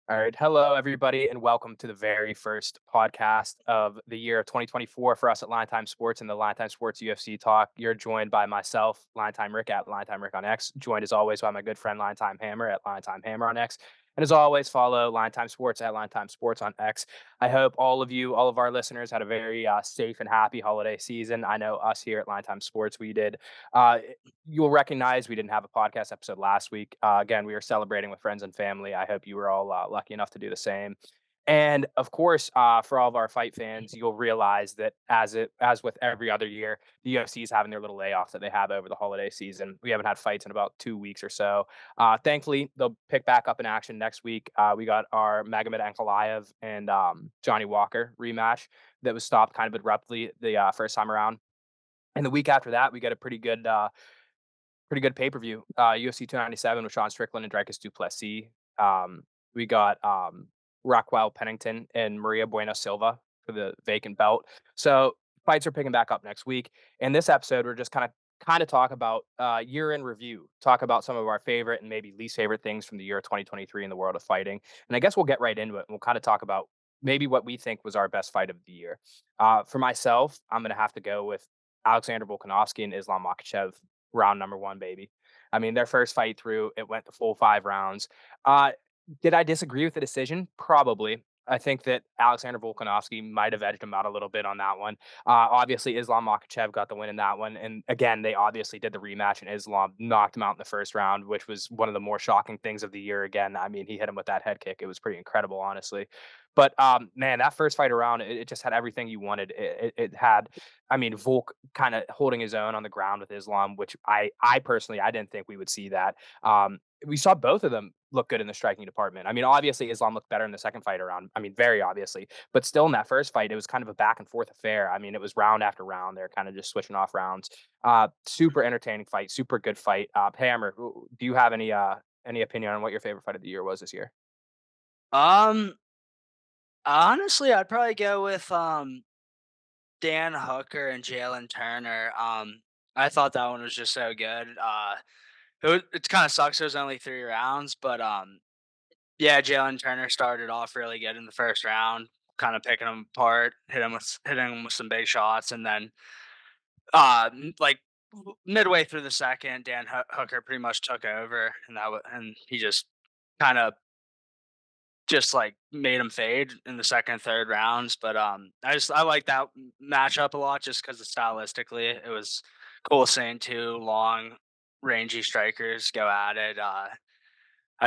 All right. Hello, everybody, and welcome to the very first podcast of the year of 2024 for us at LineTime Sports and the LineTime Sports UFC Talk. You're joined by myself, LineTime Rick at LineTime Rick on X, joined as always by my good friend LineTime Hammer at LineTime Hammer on X. And as always, follow LineTime Sports at LineTime Sports on X. I hope all of you, all of our listeners, had a very safe and happy holiday season. I know us here at LineTime Sports, we did. Uh, you'll recognize we didn't have a podcast episode last week. Again, we were celebrating with friends and family. I hope you were all lucky enough to do the same. And of course, for all of our fight fans, you'll realize that as with every other year, the UFC is having their little layoffs that they have over the holiday season. We haven't had fights in about 2 weeks or so. Thankfully, they'll pick back up in action next week. We got our Magomed Ankalaev and Johnny Walker rematch that was stopped kind of abruptly the first time around. And the week after that, we get a pretty good pay-per-view. UFC 297 with Sean Strickland and Dricus Du Plessis. We got Rockwell Pennington and Maria Bueno Silva for the vacant belt. So fights are picking back up next week. In this episode, we're just kind of talk about year in review, talk about some of our favorite and maybe least favorite things from the year of 2023 in the world of fighting. And I guess we'll get right into it. And we'll kind of talk about maybe what we think was our best fight of the year. For myself, I'm going to have to go with Alexander Volkanovski and Islam Makhachev round number one, baby. I mean, their first fight through, it went the full 5 rounds. Uh, did I disagree with the decision? Probably. I think that Alexander Volkanovski might have edged him out a little bit on that one. Obviously, Islam Makhachev got the win in that one. And again, they obviously did the rematch, and Islam knocked him out in the first round, which was one of the more shocking things of the year. Again, I mean, he hit him with that head kick. It was pretty incredible, honestly. But man, that first fight around, it just had everything you wanted. It had, I mean, Volk kind of holding his own on the ground with Islam, which I personally I didn't think we would see that. We saw both of them look good in the striking department. I mean, obviously Islam looked better in the second fight around. I mean, very obviously, but still in that first fight, it was kind of a back and forth affair. I mean, it was round after round. They're kind of just switching off rounds. Super entertaining fight, super good fight. Hammer, do you have any opinion on what your favorite fight of the year was this year? Um, Honestly, I'd probably go with Dan Hooker and Jalen Turner. I thought that one was just so good. It kind of sucks. It was only 3 rounds, but yeah, Jalen Turner started off really good in the first round, kind of picking him apart, hitting him with some big shots, and then like midway through the second, Hooker pretty much took over, and he kind of just like made him fade in the second, third rounds. But I like that matchup a lot just because stylistically it was cool seeing two long, rangy strikers go at it. I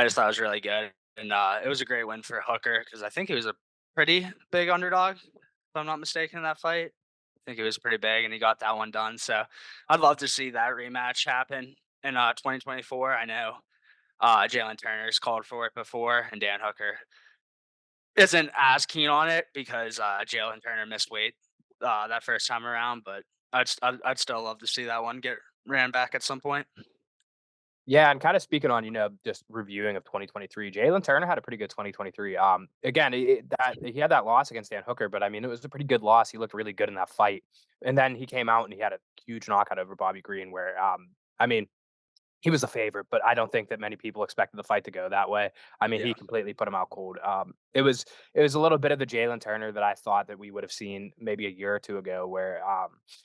just thought it was really good, and it was a great win for Hooker because I think he was a pretty big underdog, if I'm not mistaken, in that fight. I think he was pretty big, and he got that one done. So I'd love to see that rematch happen in 2024. I know Jalen Turner's called for it before, and Dan Hooker isn't as keen on it because Jalen Turner missed weight that first time around, but I'd still love to see that one get ran back at some point. Yeah, and kind of speaking on, just reviewing of 2023, Jalen Turner had a pretty good 2023. Again, that he had that loss against Dan Hooker, but I mean, it was a pretty good loss. He looked really good in that fight, and then he came out and he had a huge knockout over Bobby Green, where I mean, he was the favorite, but I don't think that many people expected the fight to go that way. I mean, he Yeah. completely put him out cold. It was a little bit of the Jalen Turner that I thought that we would have seen maybe a year or two ago, where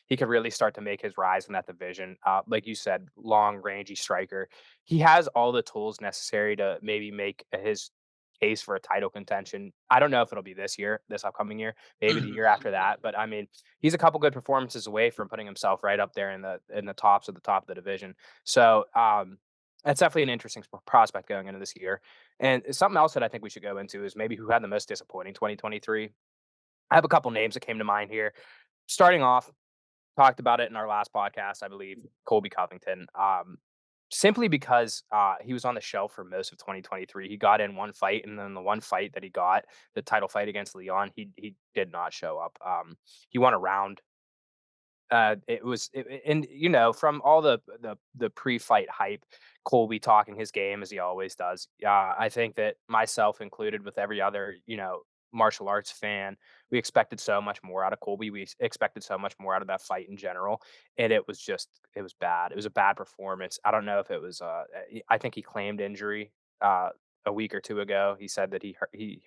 he could really start to make his rise in that division. Like you said, long, rangy striker. He has all the tools necessary to maybe make his case for a title contention. I don't know if it'll be this year, this upcoming year, maybe the year after that. But I mean, he's a couple good performances away from putting himself right up there in the tops of the top of the division. So that's definitely an interesting prospect going into this year. And something else that I think we should go into is maybe who had the most disappointing 2023. I have a couple names that came to mind here. Starting off, talked about it in our last podcast, I believe, Colby Covington. Simply because he was on the shelf for most of 2023. He got in one fight, and then the one fight that he got, the title fight against Leon, he did not show up. He won a round. And from all the pre-fight hype, Colby talking his game as he always does. I think that myself included, with every other martial arts fan, we expected so much more out of Colby. We expected so much more out of that fight in general, and it was bad. It was a bad performance. I don't know if it was. I think he claimed injury. a week or two ago. He said that he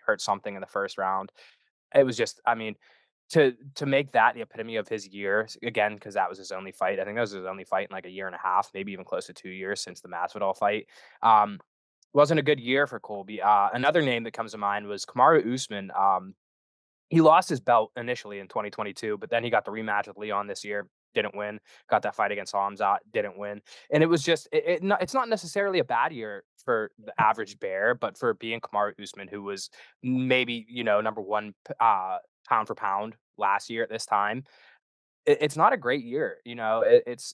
hurt something in the first round. It was just, I mean, to make that the epitome of his year again, because that was his only fight. I think that was his only fight in like a year and a half, maybe even close to 2 years since the Masvidal fight. Um, wasn't a good year for Colby. Another name that comes to mind was Kamaru Usman. He lost his belt initially in 2022, but then he got the rematch with Leon this year. Didn't win. Got that fight against Hamzat. Didn't win. And it was just it's not necessarily a bad year for the average bear, but for being Kamaru Usman, who was maybe number one pound for pound last year at this time, it's not a great year, it's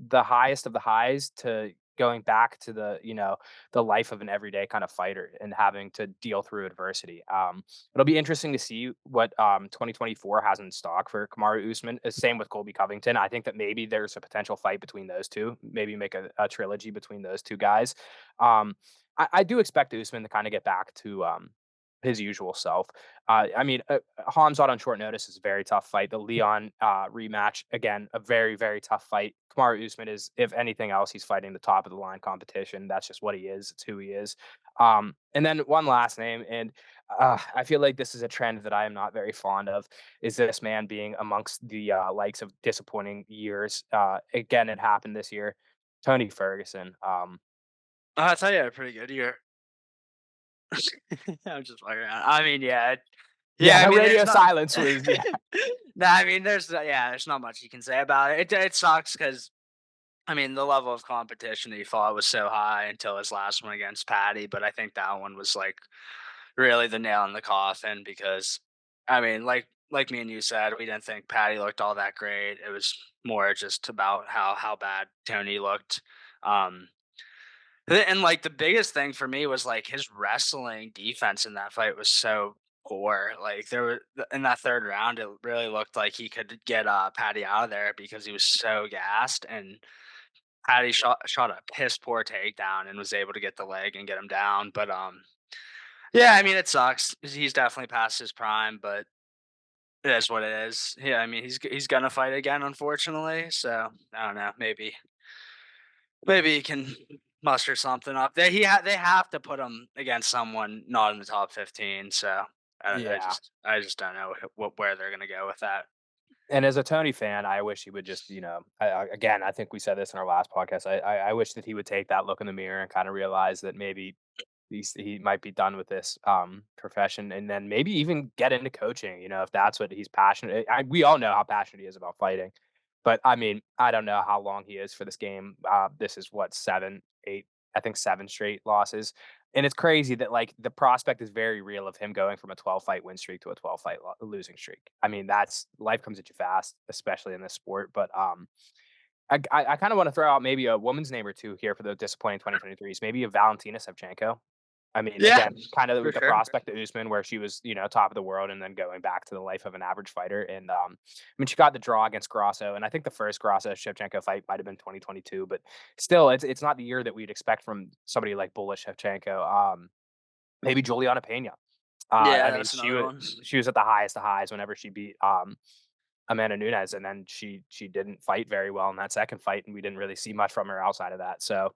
the highest of the highs to going back to the life of an everyday kind of fighter and having to deal through adversity. It'll be interesting to see what 2024 has in stock for Kamaru Usman. Same with Colby Covington. I think that maybe there's a potential fight between those two. Maybe make a trilogy between those two guys. I do expect Usman to kind of get back to his usual self. I mean, Hamzat on short notice is a very tough fight. The Leon rematch, again, a very, very tough fight. Kamaru Usman is, if anything else, he's fighting the top of the line competition. That's just what he is. It's who he is. And then one last name, and I feel like this is a trend that I am not very fond of, is this man being amongst the likes of disappointing years. Again, it happened this year. Tony Ferguson. I tell you, a pretty good year. I'm just fucking around. I mean, yeah, Yeah, yeah. I the mean, radio there's not. silence was, yeah. No, I mean, there's not much you can say about it. It sucks because I mean, the level of competition that he fought was so high until his last one against Patty, but I think that one was like really the nail in the coffin because I mean, like me and you said, we didn't think Patty looked all that great. It was more just about how bad Tony looked. Um and like the biggest thing for me was like his wrestling defense in that fight was so poor. Like in that third round, it really looked like he could get Patty out of there because he was so gassed, and Patty shot a piss poor takedown and was able to get the leg and get him down. But yeah, I mean it sucks. He's definitely past his prime, but it is what it is. Yeah, I mean he's gonna fight again, unfortunately. So I don't know. Maybe he can muster something up. They have to put him against someone not in the top 15. So Yeah. I just don't know where they're gonna go with that. And as a Tony fan, I wish he would just, again, I think we said this in our last podcast. I wish that he would take that look in the mirror and kind of realize that maybe he might be done with this profession, and then maybe even get into coaching. If that's what he's passionate. We all know how passionate he is about fighting, but I mean, I don't know how long he is for this game. This is what 7, 8, I think 7 straight losses. And it's crazy that like the prospect is very real of him going from a 12 fight win streak to a 12 fight losing streak. I mean, that's life comes at you fast, especially in this sport. But I kind of want to throw out maybe a woman's name or two here for the disappointing 2023s. Maybe a Valentina Shevchenko. I mean, Yeah, again, kind of for with the sure. prospect of Usman, where she was, top of the world, and then going back to the life of an average fighter. And I mean, she got the draw against Grasso, and I think the first Grasso Shevchenko fight might have been 2022, but still, it's not the year that we'd expect from somebody like Bullish Shevchenko. Maybe Juliana Pena. I Yeah, mean, that's another one. she was at the highest of highs whenever she beat Amanda Nunes, and then she didn't fight very well in that second fight, and we didn't really see much from her outside of that. So,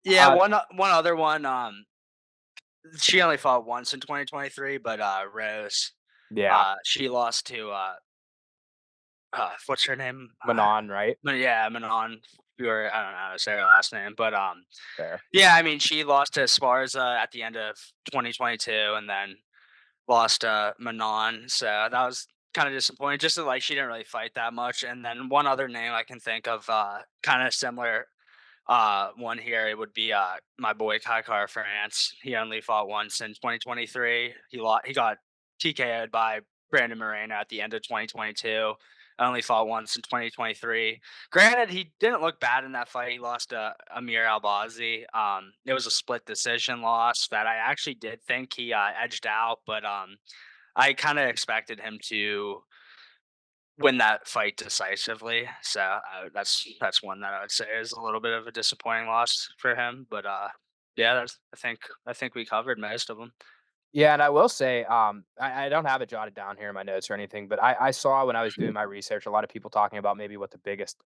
Yeah, uh, one other one. She only fought once in 2023, but Rose, yeah, she lost to what's her name? Manon, right? Yeah, Manon. I don't know how to say her last name, but Fair. yeah, I mean she lost to Sparza at the end of 2022, and then lost to Manon. So that was kind of disappointing. Just that like she didn't really fight that much. And then one other name I can think of, kind of similar one here, it would be my boy Kaikar France. He only fought once in 2023. He got TKO'd by Brandon Moreno at the end of 2022. Only fought once in 2023. Granted, he didn't look bad in that fight. He lost to Amir Albazi. It was a split decision loss that I actually did think he edged out, but I kind of expected him to win that fight decisively. So that's one that I would say is a little bit of a disappointing loss for him. But yeah, I think we covered most of them. Yeah, and I will say, I don't have it jotted down here in my notes or anything, but I saw when I was doing my research a lot of people talking about maybe what the biggest,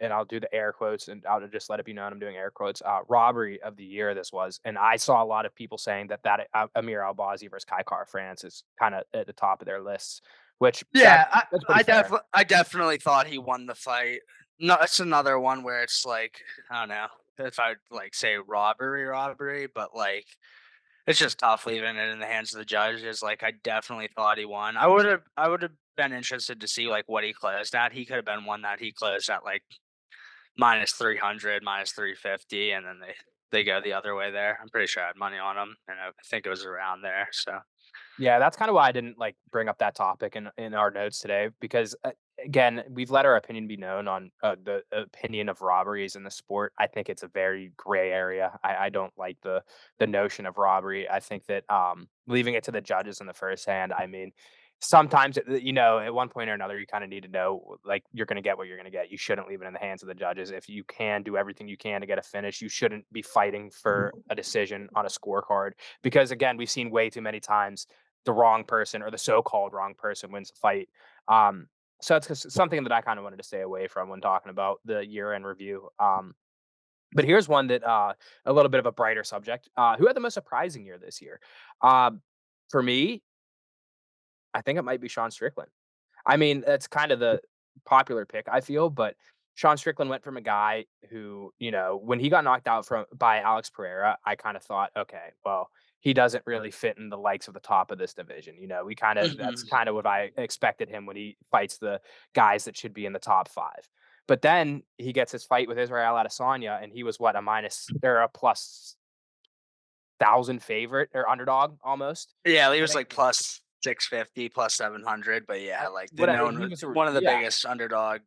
and I'll do the air quotes and I'll just let it be known I'm doing air quotes, robbery of the year this was, and I saw a lot of people saying that Amir Albazi versus Kai Kara France is kind of at the top of their lists, which Yeah, that's pretty fair. I definitely thought he won the fight. No, it's another one where it's like, I don't know if I'd like say robbery, but like it's just tough leaving it in the hands of the judges. Like I definitely thought he won. I would have been interested to see like what he closed at. He could have been one that he closed at like minus 300, minus 350, and then they go the other way there. I'm pretty sure I had money on him, and I think it was around there. So Yeah, that's kind of why I didn't like bring up that topic in our notes today because again, we've let our opinion be known on the opinion of robberies in the sport. I think it's a very gray area. I don't like the notion of robbery. I think that leaving it to the judges in the first hand. I mean, sometimes at one point or another, you kind of need to know like you're going to get what you're going to get. You shouldn't leave it in the hands of the judges. If you can do everything you can to get a finish, you shouldn't be fighting for a decision on a scorecard because again, we've seen way too many times the wrong person or the so-called wrong person wins the fight. Um, so it's just something that I kind of wanted to stay away from when talking about the year-end review. But here's one that a little bit of a brighter subject. Who had the most surprising year this year? Um, for me, I think it might be Sean Strickland. I mean, that's kind of the popular pick, I feel, but Sean Strickland went from a guy who, when he got knocked out from by Alex Pereira, I kind of thought, okay, well, he doesn't really fit in the likes of the top of this division. We kind of that's Mhm. kind of what I expected him when he fights the guys that should be in the top five. But then he gets his fight with Israel Adesanya, and he was what a minus or a plus 1,000 favorite or underdog almost. Yeah, he I was think like plus 650, plus 700, but yeah, like the what known he was one of the yeah. biggest underdog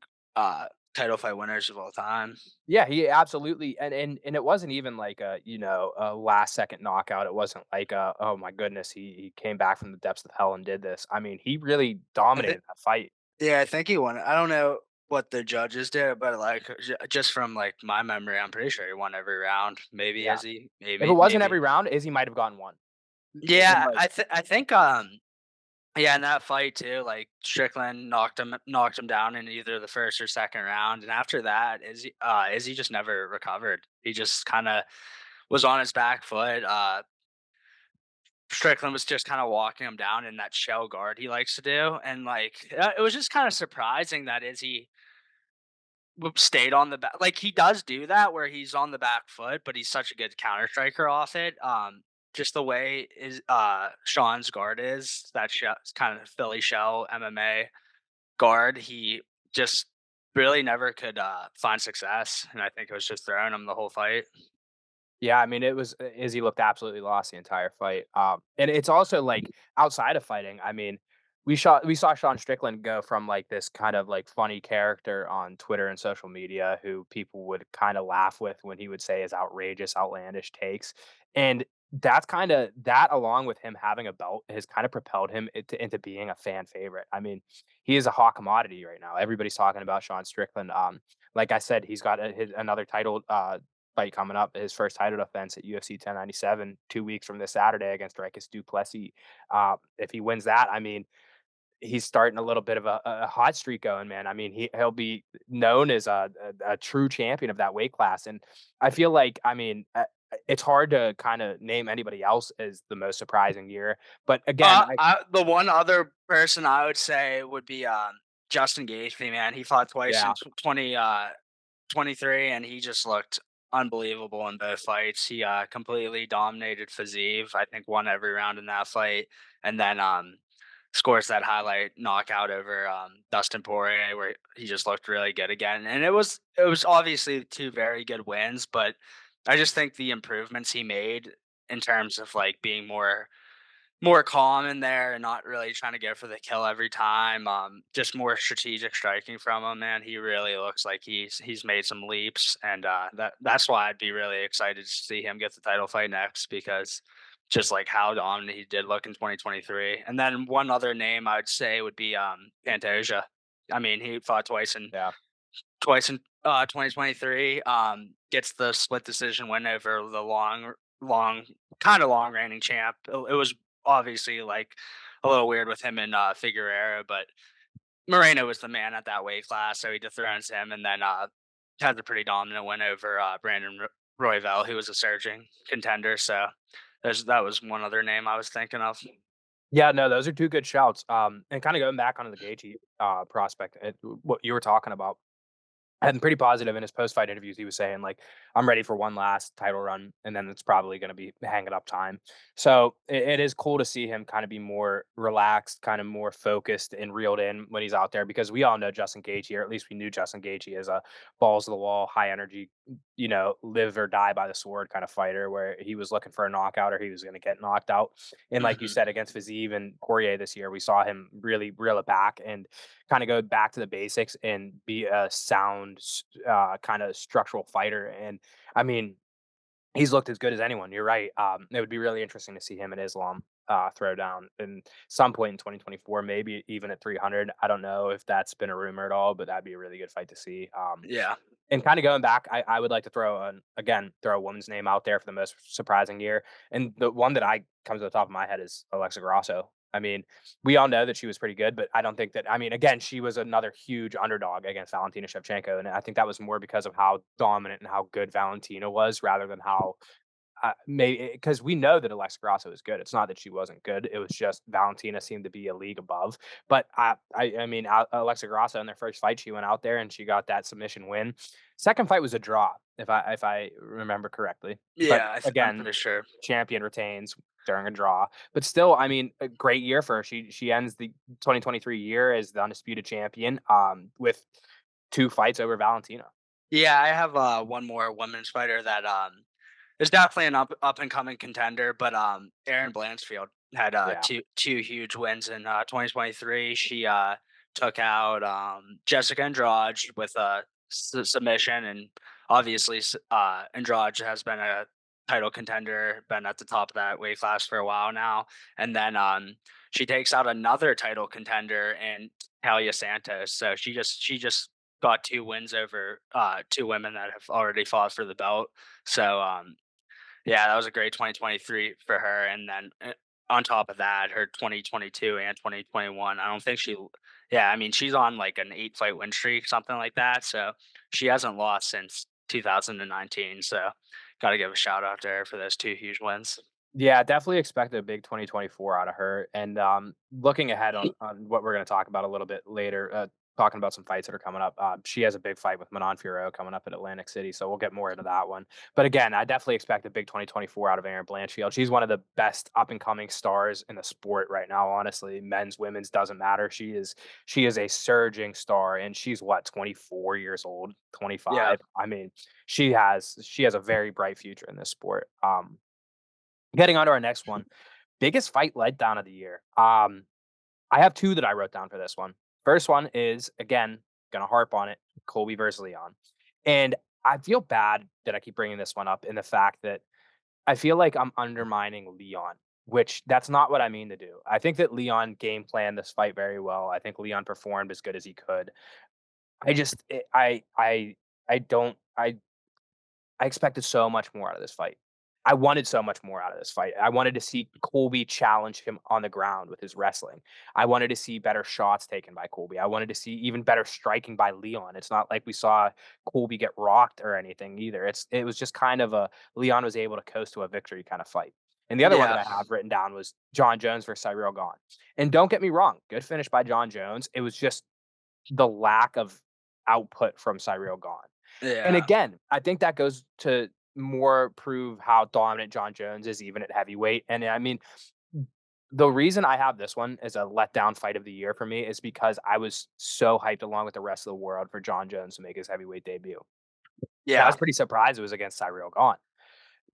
title fight winners of all time. Yeah, he absolutely and it wasn't even like a last second knockout. It wasn't like oh my goodness, he came back from the depths of hell and did this. I mean, he really I think dominated that fight. yeah, I think he won. I don't know what the judges did, but like just from like my memory, I'm pretty sure he won every round. Maybe Yeah. as he If it maybe wasn't maybe every round, Izzy might have gotten one. And yeah, like I think yeah, in that fight too, like Strickland knocked him down in either the first or second round, and after that, Izzy just never recovered. He just kind of was on his back foot. Strickland was just kind of walking him down in that shell guard he likes to do, and like it was just kind of surprising that Izzy stayed on the back. Like he does do that where he's on the back foot, but he's such a good counter striker off it. Just the way is Sean's guard is that kind of Philly shell MMA guard. He just really never could find success, and I think it was just throwing him the whole fight. Yeah, I mean, it was Izzy looked absolutely lost the entire fight. And it's also like outside of fighting. I mean, we saw Sean Strickland go from like this kind of like funny character on Twitter and social media who people would kind of laugh with when he would say his outrageous, outlandish takes, and that's kind of that along with him having a belt has kind of propelled him into being a fan favorite. I mean, he is a hot commodity right now. Everybody's talking about Sean Strickland. Like I said, he's got another title fight coming up, his first title defense at UFC 1097, 2 weeks from this Saturday against Dricus Du Plessis. If he wins that, I mean, he's starting a little bit of a hot streak going, man. I mean, he'll be known as a true champion of that weight class, and I feel like, I mean, it's hard to kind of name anybody else as the most surprising year. But again, The one other person I would say would be Justin Gaethje. Man, he fought twice in yeah, 23, and he just looked unbelievable in both fights. He completely dominated Fiziev. I think won every round in that fight, and then scores that highlight knockout over Dustin Poirier, where he just looked really good again. And it was obviously two very good wins, but I just think the improvements he made in terms of like being more calm in there and not really trying to go for the kill every time. Just more strategic striking from him, man. He really looks like he's made some leaps, and that's why I'd be really excited to see him get the title fight next because just like how dominant he did look in 2023. And then one other name I'd say would be Pantoja. I mean, he fought yeah. twice in 2023. Gets the split decision win over the long, kind of long reigning champ. It was obviously like a little weird with him and Figueroa, but Moreno was the man at that weight class, so he dethrones him, and then has a pretty dominant win over Brandon Royval, who was a surging contender. So that was one other name I was thinking of. Yeah, no, those are 2 good shouts, and kinda going back onto the Gaethje, prospect, and what you were talking about. And pretty positive in his post-fight interviews. He was saying, like, "I'm ready for one last title run, and then it's probably gonna be hanging up time." So, it is cool to see him kinda be more relaxed, kinda more focused and reeled in when he's out there because we all know Justin Gaethje, or at least we knew Justin Gaethje as a balls to the wall, high energy, live or die by the sword kinda fighter where he was looking for a knockout or he was gonna get knocked out. And like you Hmm. said, against Fiziev and Poirier this year, we saw him really reel it back and kind of go back to the basics and be a sound, kind of structural fighter. And I mean, he's looked as good as anyone. You're right. It would be really interesting to see him and Islam throw down in some point in 2024, maybe even at 300. I don't know if that's been a rumor at all, but that'd be a really good fight to see. Yeah, And kinda going back, I would like to throw a woman's name out there for the most surprising year, and the one that I comes to the top of my head is Alexa Grasso. I mean, we all know that she was pretty good, but I don't think that I mean, again, she was another huge underdog against Valentina Shevchenko, and I think that was more because of how dominant and how good Valentina was rather than how because we know that Alexa Grasso is good. It's not that she wasn't good. It was just Valentina seemed to be a league above. But I mean, Alexa Grasso in their first fight, she went out there and she got that submission win. Second fight was a draw, if I remember correctly. But yeah, I'm again, pretty sure. champion retains during a draw. But still, I mean, a great year for her. She ends the 2023 year as the undisputed champion, with 2 fights over Valentina. Yeah, I have one more women's fighter that is definitely an up and coming contender, but Erin Blanchfield had Yeah. two huge wins in 2023. She took out Jessica Andrade with a submission, and obviously Andrade has been a title contender, been at the top of that weight class for a while now, and then she takes out another title contender in Talia Santos. So she just got 2 wins over 2 women that have already fought for the belt. So yeah, that was a great 2023 for her, and then, on top of that, her 2022 and 2021, I don't think yeah, I mean, she's on, like, an 8-fight win streak, something like that, so she hasn't lost since 2019, so gotta give a shout out to her for those 2 huge wins. Yeah, definitely expect a big 2024 out of her. And looking ahead on what we're going to talk about a little bit later, talking about some fights that are coming up. She has a big fight with Manon Fiorot coming up in Atlantic City, so we'll get more into that one. But again, I definitely expect a big 2024 out of Erin Blanchfield. She's one of the best up and coming stars in the sport right now. Honestly, men's, women's doesn't matter. She is a surging star, and she's what 24 years old, Yeah. 25. I mean, she has a very bright future in this sport. Getting on to our next one, biggest fight letdown of the year. I have 2 that I wrote down for this one. First one is, again, gonna harp on it, Colby versus Leon. And I feel bad that I keep bringing this one up in the fact that I feel like I'm undermining Leon, which that's not what I mean to do. I think that Leon game planned this fight very well. I think Leon performed as good as he could. I just I don't I expected so much more out of this fight. I wanted so much more out of this fight. I wanted to see Colby challenge him on the ground with his wrestling. I wanted to see better shots taken by Colby. I wanted to see even better striking by Leon. It's not like we saw Colby get rocked or anything either. It was just kind of a Leon was able to coast to a victory kind of fight. And the other one that Yeah. I have written down was John Jones versus Cyril Gahn. And don't get me wrong, good finish by John Jones. It was just the lack of output from Cyril Gahn. And Yeah. again, I think that goes to more prove how dominant John Jones is even at heavyweight. And I mean, the reason I have this one as a letdown fight of the year for me is because I was so hyped along with the rest of the world for John Jones to make his heavyweight debut. And I Yeah. was pretty surprised it was against Cyril Gahn.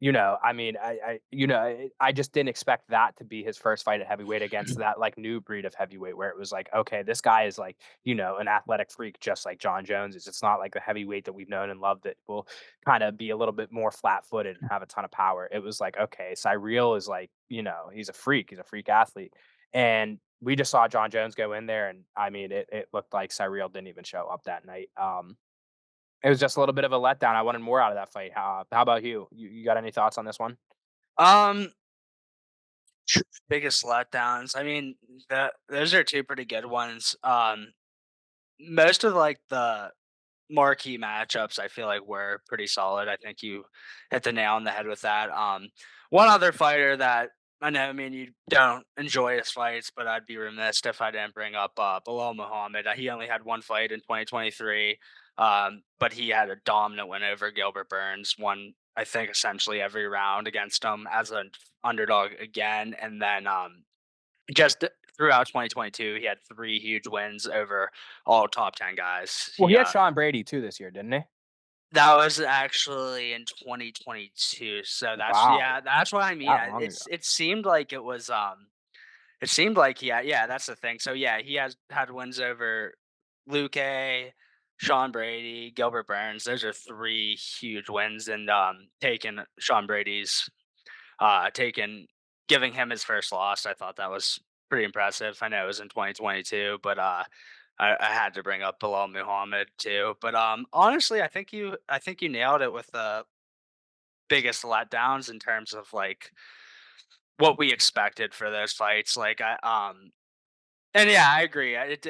I mean, I just didn't expect that to be his first fight at heavyweight against that, like, new breed of heavyweight where it was like, "Okay, this guy is, like, an athletic freak just like John Jones is." It's not like the heavyweight that we've known and loved that will kinda be a little bit more flat-footed and have a ton of power. It was like, okay, Cyril is like, he's a freak. He's a freak athlete. And we just saw John Jones go in there, and, I mean, it looked like Cyril didn't even show up that night. It was just a little bit of a letdown. I wanted more out of that fight. How about you? You got any thoughts on this one? Um Biggest letdowns. I mean, those are two pretty good ones. Most of like the marquee matchups, I feel like were pretty solid. I think you hit the nail on the head with that. One other fighter that I know, I mean, you don't enjoy his fights, but I'd be remiss if I didn't bring up Bilal Muhammad. He only had one fight in 2023, but he had a dominant win over Gilbert Burns. Won, I think, essentially every round against him as an underdog again, and then just throughout 2022, he had three huge wins over all top 10 guys. Well, he had Sean Brady too this year, didn't he? That was actually in 2022, so Wow, that's what I mean. that long ago. It seemed like it was, it seemed like yeah, that's the thing. So, yeah, he has had wins over Luque, Sean Brady, Gilbert Burns. Those are 3 huge wins, and, taking Sean Brady's, taking giving him his first loss, I thought that was pretty impressive. I know it was in 2022, but, I had to bring up Bilal Muhammad too. But honestly, I think you nailed it with the biggest letdowns in terms of like what we expected for those fights. Like and yeah, I agree. It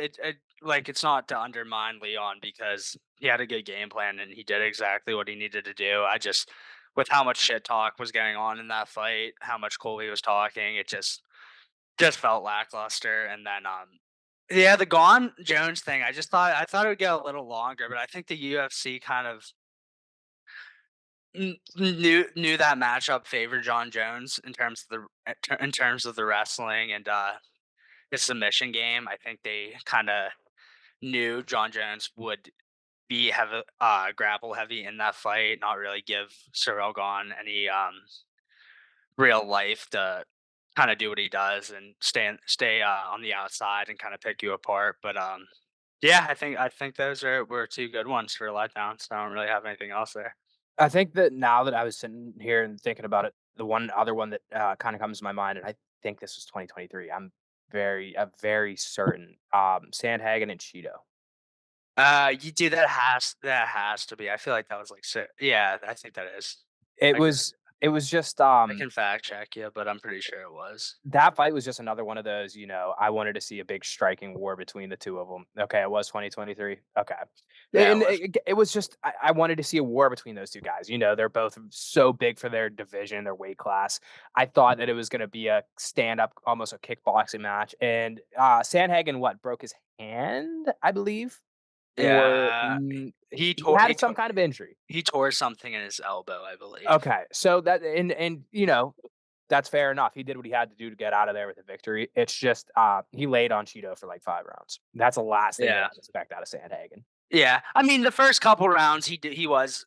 like it's not to undermine Leon because he had a good game plan and he did exactly what he needed to do. I just with how much shit talk was going on in that fight, how much Colby was talking, it just felt lackluster. And then yeah, the Gone Jones thing, I thought it would get a little longer, but I think the UFC kind of knew that matchup favored John Jones in terms of in terms of the wrestling and his submission game. I think they kind of knew John Jones would be heavy, grapple heavy in that fight, not really give Cyril Gone any real life to kind of do what he does and stay on the outside and kind of pick you apart. But yeah, I think those were two good ones for letdowns. I don't really have anything else there. I think that now that I was sitting here and thinking about it, the one other one that kind of comes to my mind, and I think this was 2023. Very certain. Sandhagen and Cheeto. You do that has to be. I feel like that was like yeah, I think that is. It I, c- was it was just I can fact check you, but I'm pretty sure it was. that fight was just another one of those, I wanted to see a big striking war between the two of them. Okay, it was 2023. Okay. Yeah, it And was. it was just I wanted to see a war between those two guys. They're both so big for their division, their weight class. I thought that it was going to be a stand up, almost a kickboxing match. And Sandhagen, what, broke his hand, I believe, or Yeah, he had some kind of injury. he tore something in his elbow, I believe. Okay, so that and that's fair enough. He did what he had to do to get out of there with a victory. It's just he laid on Cheeto for like 5 rounds. That's the last thing that Yeah, I expect out of Sandhagen. yeah. I mean, the first couple rounds, he was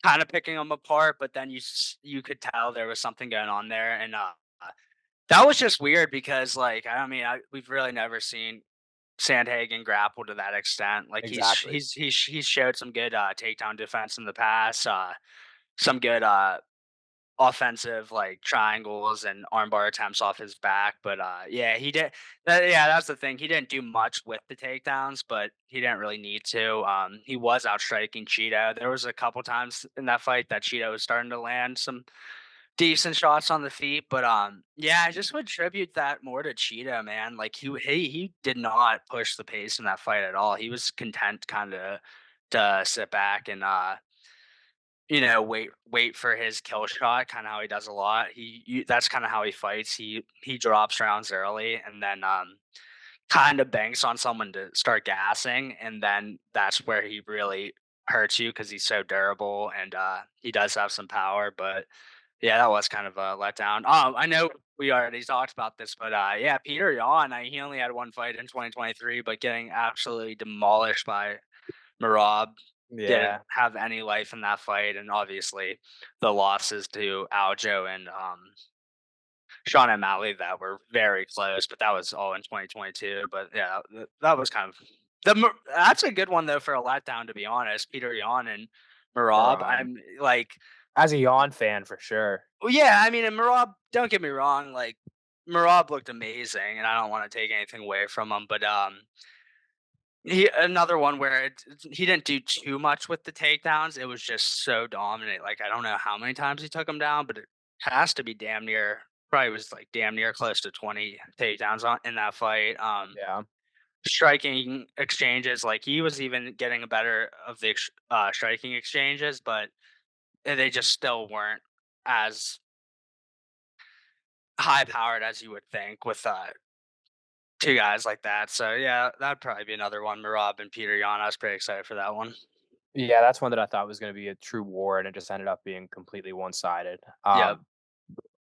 kind of picking them apart, but then you could tell there was something going on there, and that was just weird because like I mean, we've really never seen Sandhagen grapple to that extent. Like Exactly. he's showed some good takedown defense in the past, some good offensive like triangles and armbar attempts off his back. But yeah, he did that. Yeah, that's the thing. He didn't do much with the takedowns, but he didn't really need to. He was outstriking Cheeto. There was a couple times in that fight that Cheeto was starting to land some decent shots on the feet, but yeah, I just would attribute that more to Cheetah, man. Like he did not push the pace in that fight at all. He was content kind of to sit back and wait for his kill shot, kind of how he does a lot. That's kind of how he fights. He drops rounds early and then kind of banks on someone to start gassing, and then that's where he really hurts you because he's so durable and he does have some power, but yeah, that was kind of a letdown. I know we already talked about this, but yeah, Peter Yan, he only had one fight in 2023, but getting absolutely demolished by Marab, didn't Yeah. have any life in that fight, and obviously the losses to Aljo and Sean O'Malley that were very close, but that was all in 2022. But yeah, that was kind of that's a good one though for a letdown, to be honest. Peter Yan and Marab. Marab. I'm like, As a Yawn fan for sure. well, yeah, I mean, and Marab, don't get me wrong, like Marab looked amazing, and I don't want to take anything away from him, but he another one where he didn't do too much with the takedowns. It was just so dominant. Like I don't know how many times he took him down, but it has to be damn near. probably was like damn near close to 20 takedowns on in that fight. Yeah. Striking exchanges, like he was even getting a better of the striking exchanges, but they just still weren't as high powered as you would think with two guys like that. So yeah, that'd probably be another one. Marab and Peter Yan. I was pretty excited for that one. Yeah, that's one that I thought was gonna be a true war, and it just ended up being completely one-sided. Yep.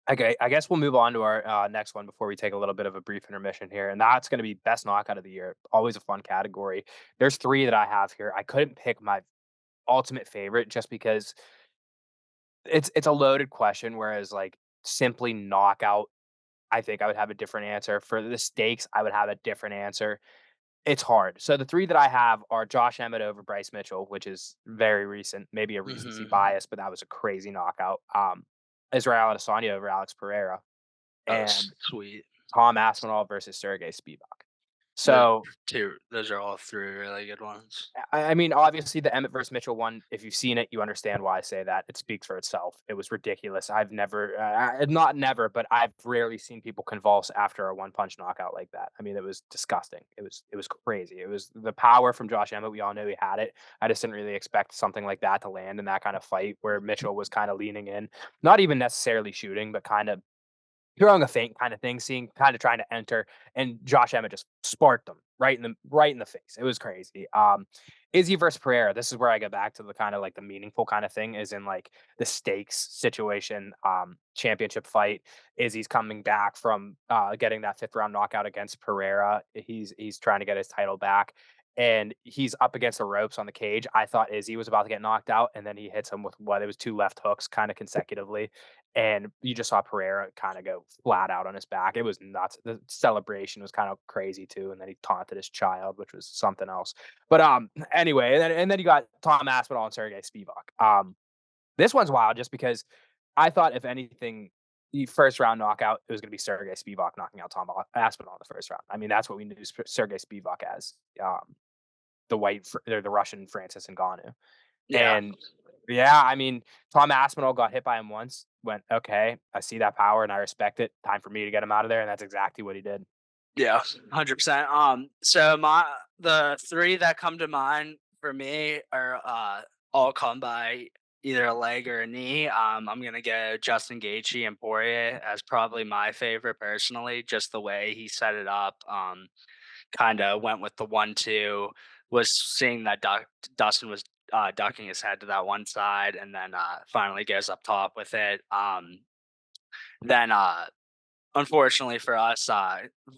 Okay, I guess we'll move on to our next one before we take a little bit of a brief intermission here, and that's going to be best knockout of the year. Always a fun category. There's three that I have here. I couldn't pick my ultimate favorite just because it's a loaded question. Whereas like simply knockout, I think I would have a different answer. For the stakes, I would have a different answer. It's hard. So the three that I have are Josh Emmett over Bryce Mitchell, which is very recent, maybe a recency Hmm. bias, but that was a crazy knockout. Israel Adesanya over Alex Pereira, Oh, and sweet. Tom Aspinall versus Sergey Spivak. The So, two, those are all three really good ones. I mean, obviously, the Emmett versus Mitchell one, if you've seen it, you understand why I say that. It speaks for itself. It was ridiculous. I've never, not never, but I've rarely seen people convulse after a one punch knockout like that. I mean, it was disgusting. It was crazy. It was the power from Josh Emmett. We all knew he had it. I just didn't really expect something like that to land in that kind of fight where Mitchell was kind of leaning in, not even necessarily shooting, but kind of throwing a feint kind of thing, seeing kind of trying to enter, and Josh Emmett just sparked him right in the face. It was crazy. Izzy versus Pereira. This is where I get back to the kind of like the meaningful kind of thing is in like the stakes situation, championship fight. Izzy's coming back from getting that fifth round knockout against Pereira. He's trying to get his title back. And he's up against the ropes on the cage. I thought Izzy was about to get knocked out, and then he hits him with what it was two left hooks kind of consecutively, and you just saw Pereira kind of go flat out on his back. It was nuts. The celebration was kind of crazy too, and then he taunted his child, which was something else. But anyway, and then you got Tom Aspinall and Sergey Spivak. This one's wild just because I thought if anything, the first round knockout, it was going to be Sergey Spivak knocking out Tom Aspinall in the first round. I mean, that's what we knew Sergey Spivak as, the Russian Francis Ngannou. Yeah. And yeah, I mean, Tom Aspinall got hit by him once, went, okay, I see that power and I respect it. Time for me to get him out of there. And that's exactly what he did. Yeah, 100%. So the three that come to mind for me are all come by either a leg or a knee. I'm gonna go Justin Gaethje and Poirier as probably my favorite personally. Just the way he set it up. Kind of went with the 1-2. Was seeing that Dustin was ducking his head to that one side, and then finally goes up top with it. Then unfortunately for us,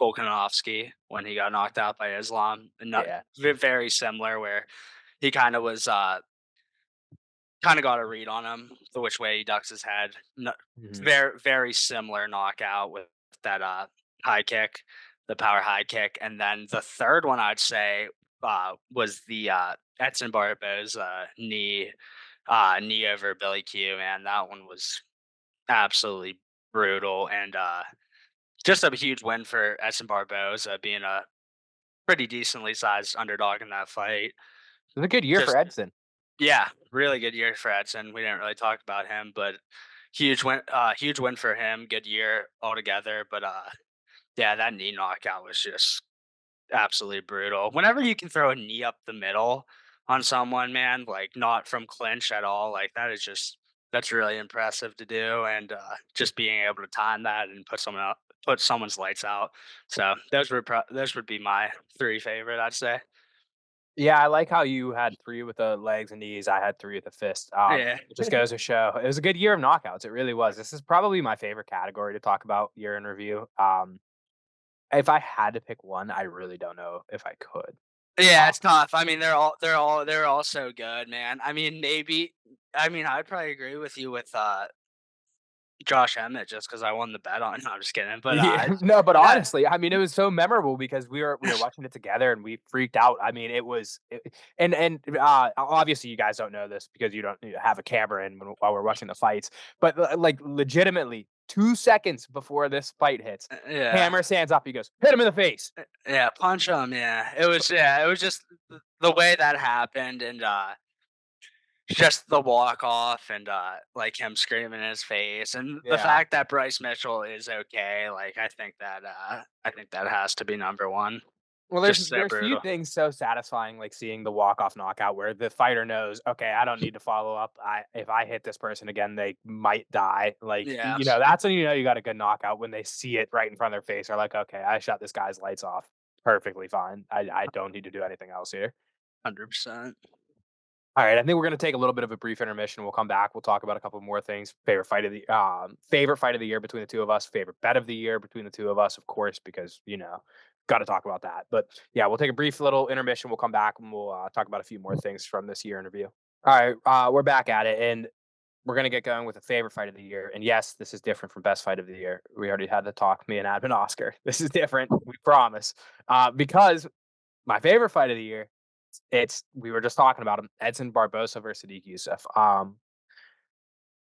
Volkanovski when he got knocked out by Islam, and not Yeah. very similar, where he kind of was kind of got a read on him, the which way he ducks his head. No, Hmm. very similar knockout with that high kick, the power high kick, and then the third one I'd say was the Edson Barboza knee over Billy Q. Man, that one was absolutely brutal, and just a huge win for Edson Barboza being a pretty decently sized underdog in that fight. It was a good year for Just Edson. yeah, really good year for Edson. We didn't really talk about him, but huge win for him. Good year altogether. But yeah, that knee knockout was just absolutely brutal. Whenever you can throw a knee up the middle on someone, man, like not from clinch at all, like that is just that's really impressive to do, and just being able to time that and put someone's lights out. So those would be my three favorite, I'd say. Yeah, I like how you had three with the legs and knees. I had three with the fist. Yeah, It just goes to show it was a good year of knockouts. It really was. This is probably my favorite category to talk about year in review. If I had to pick one, I really don't know if I could. yeah, Uh, it's tough. I mean, they're all so good, man. I mean, I'd probably agree with you with Josh Emmett just because I won the bet on. No, I'm just kidding, but Yeah, no, but yeah, honestly, I mean, it was so memorable because we were watching it together and we freaked out. I mean, and obviously you guys don't know this because you don't have a camera in while we're watching the fights, but like legitimately 2 seconds before this fight hits, yeah. Hammer stands up, he goes, hit him in the face. Yeah, punch him, yeah. It was just the way that happened, and, just the walk off and like him screaming in his face, and the Yeah. fact that Bryce Mitchell is okay. Like I think that has to be number one. Well, Just so there's few brutal. things so satisfying like seeing the walk-off knockout where the fighter knows, "Okay, I don't need to follow up. I if I hit this person again, they might die." Like, Yeah, that's when you know you got a good knockout when they see it right in front of their face. They're like, "Okay, I shot this guy's lights off perfectly fine. I don't need to do anything else here." 100%. All right, I think we're gonna take a little bit of a brief intermission. We'll come back. We'll talk about a couple more things. Favorite fight of the year between the two of us. Favorite bet of the year between the two of us, of course, because got to talk about that. But yeah, we'll take a brief little intermission. We'll come back and we'll talk about a few more things from this year interview. All right, we're back at it, and we're gonna get going with a favorite fight of the year. And yes, this is different from best fight of the year. We already had the talk, me and Admin Oscar. This is different. We promise, because my favorite fight of the year, it's we were just talking about him, Edson Barbosa versus Sadiq Youssef.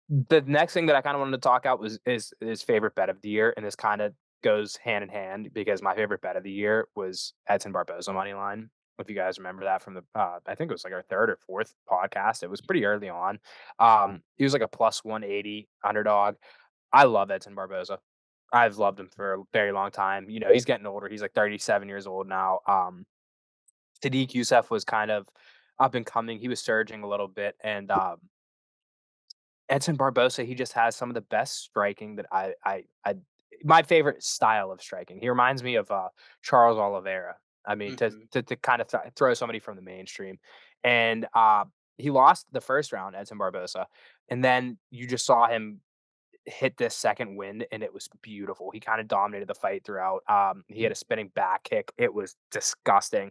The next thing that I kind of wanted to talk out was is his favorite bet of the year, and this kind of goes hand in hand because my favorite bet of the year was Edson Barbosa money line. If you guys remember that from the, I think it was like our third or fourth podcast. It was pretty early on. He was like a plus 180 underdog. I love Edson Barbosa. I've loved him for a very long time. He's getting older. He's like 37 years old now. Sadiq Youssef was kind of up and coming. He was surging a little bit, and Edson Barbosa, he just has some of the best striking that I my favorite style of striking. He reminds me of Charles Oliveira. I mean, to Hmm. to, to kind of throw somebody from the mainstream, and he lost the first round, Edson Barbosa, and then you just saw him hit this second win, and it was beautiful. He kind of dominated the fight throughout. He had a spinning back kick. It was disgusting.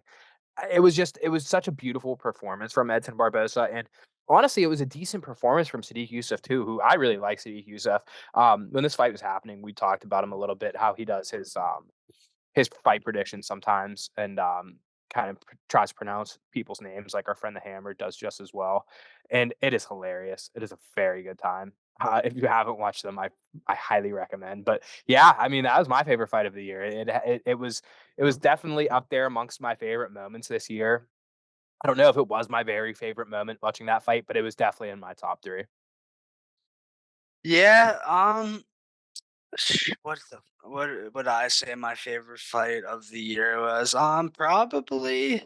It was such a beautiful performance from Edson Barbosa, and honestly, it was a decent performance from Sadiq Youssef too, who I really like Sadiq Youssef. When this fight was happening, we talked about him a little bit, how he does his fight predictions sometimes, and kind of tries to pronounce people's names like our friend the Hammer does just as well. And it is hilarious. It is a very good time. If you haven't watched them, I highly recommend. But yeah, I mean that was my favorite fight of the year. It was definitely up there amongst my favorite moments this year. I don't know if it was my very favorite moment watching that fight, but it was definitely in my top three. Yeah. What would I say my favorite fight of the year was? Probably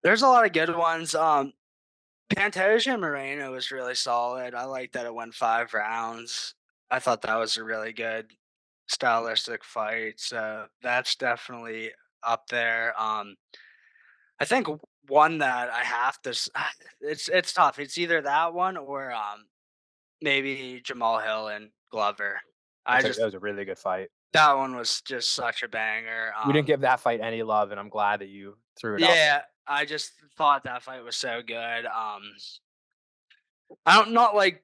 there's a lot of good ones. Pantoja and Moreno was really solid. I like that it went 5 rounds. I thought that was a really good stylistic fight. So that's definitely up there. I think one that I have to. It's tough. It's either that one or maybe Jamal Hill and Glover. I That just was a really good fight. That one was just such a banger. We didn't give that fight any love, and I'm glad that you threw it out Yeah, there. I just thought that fight was so good. I don't not like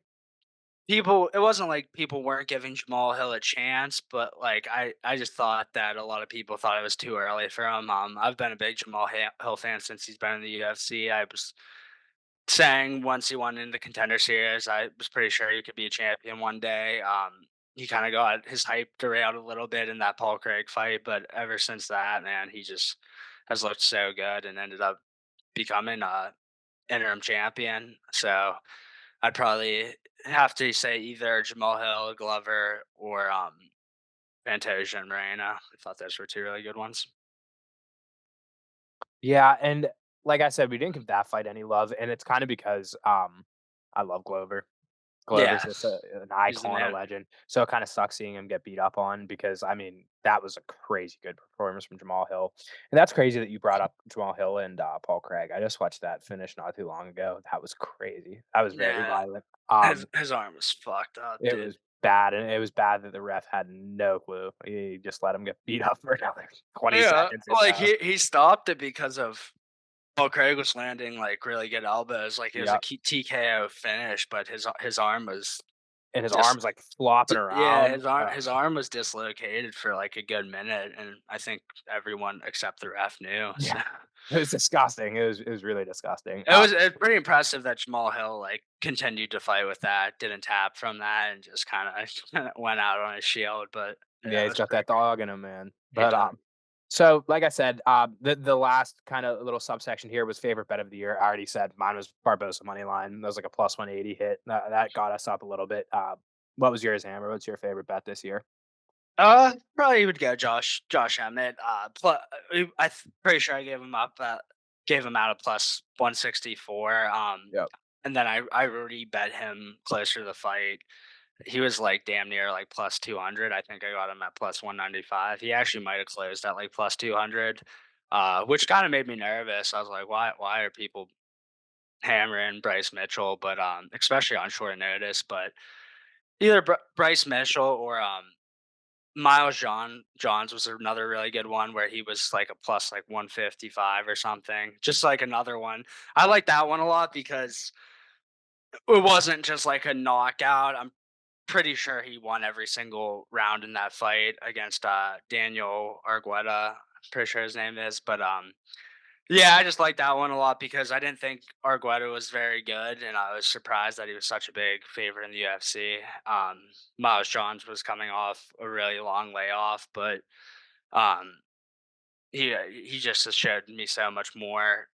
people. It wasn't like people weren't giving Jamal Hill a chance, but like I just thought that a lot of people thought it was too early for him. I've been a big Hill fan since he's been in the UFC. I was saying once he won in the Contender Series, I was pretty sure he could be a champion one day. He kind of got his hype derailed a little bit in that Paul Craig fight, but ever since that, man, he just has looked so good and ended up becoming a interim champion. So I'd probably have to say either Jamal Hill, Glover, or Pantoja and Moreno. I thought those were two really good ones. Yeah, and like I said, we didn't give that fight any love, and it's kind of because I love Glover. Glover's Yeah, just an he's the icon, a man. legend. So it kind of sucks seeing him get beat up on because I mean that was a crazy good performance from Jamal Hill, and that's crazy that you brought up Jamal Hill and Paul Craig. I just watched that finish not too long ago. That was crazy. That was very Yeah, violent. his arm was fucked up, It dude. was bad, and it was bad that the ref had no clue. He just let him get beat up for another 20 Yeah, seconds or like so. he stopped it because of Paul Craig was landing like really good elbows. Like it was a Yeah, TKO finish, but his arm was and his just arms like flopping yeah, around. his arm was dislocated for like a good minute, and I think everyone except the ref knew. Yeah, So it was disgusting. It was really disgusting. it's pretty impressive that Jamal Hill like continued to fight with that, didn't tap from that, and just kind of went out on his shield. But Yeah, yeah, it he's was got pretty that great. dog in him, man. He But does. So, like I said, the last kind of little subsection here was favorite bet of the year. I already said mine was Barbosa money line. That was like a plus 180 hit. That got us up a little bit. What was yours, Hammer? What's your favorite bet this year? Probably would go Josh Emmett. Pretty sure I gave him out a plus 164. Yep. And then I already bet him closer to the fight. He was like damn near like plus 200. I think I got him at plus 195. He actually might have closed at like plus 200, which kind of made me nervous. I was like, why are people hammering Bryce Mitchell? But especially on short notice. But either Bryce Mitchell or Johns was another really good one where he was like a plus like 155 or something. Just like another one. I like that one a lot because it wasn't just like a knockout. I'm pretty sure he won every single round in that fight against Daniel Argueta. I'm pretty sure his name is, but yeah, I just like that one a lot because I didn't think Argueta was very good, and I was surprised that he was such a big favorite in the UFC. Miles Johns was coming off a really long layoff, but um, he just has showed me so much more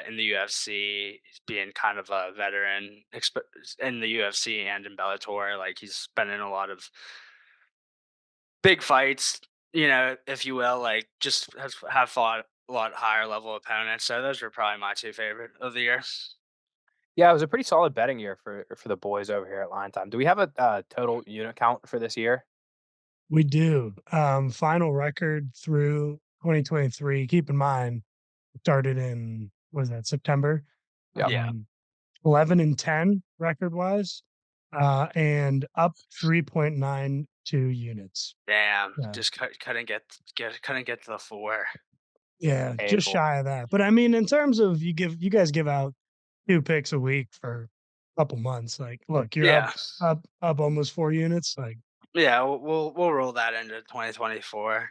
in the UFC, being kind of a veteran in the UFC and in Bellator. Like he's been in a lot of big fights, if you will. Like just have fought a lot higher level opponents. So those were probably my two favorite of the year. Yeah, it was a pretty solid betting year for the boys over here at Line Time. Do we have a total unit count for this year? We do. Final record through 2023. Keep in mind, it started in what was that, September? Yep. Yeah, 11 and 10 record wise, and up 3.92 units. damn, Yeah. just couldn't get to the four. Yeah, just Painful. shy of that. But I mean, in terms of you guys give out 2 picks a week for a couple months. Like, look, you're Yeah, up almost 4 units. Like, yeah, we'll roll that into 2024.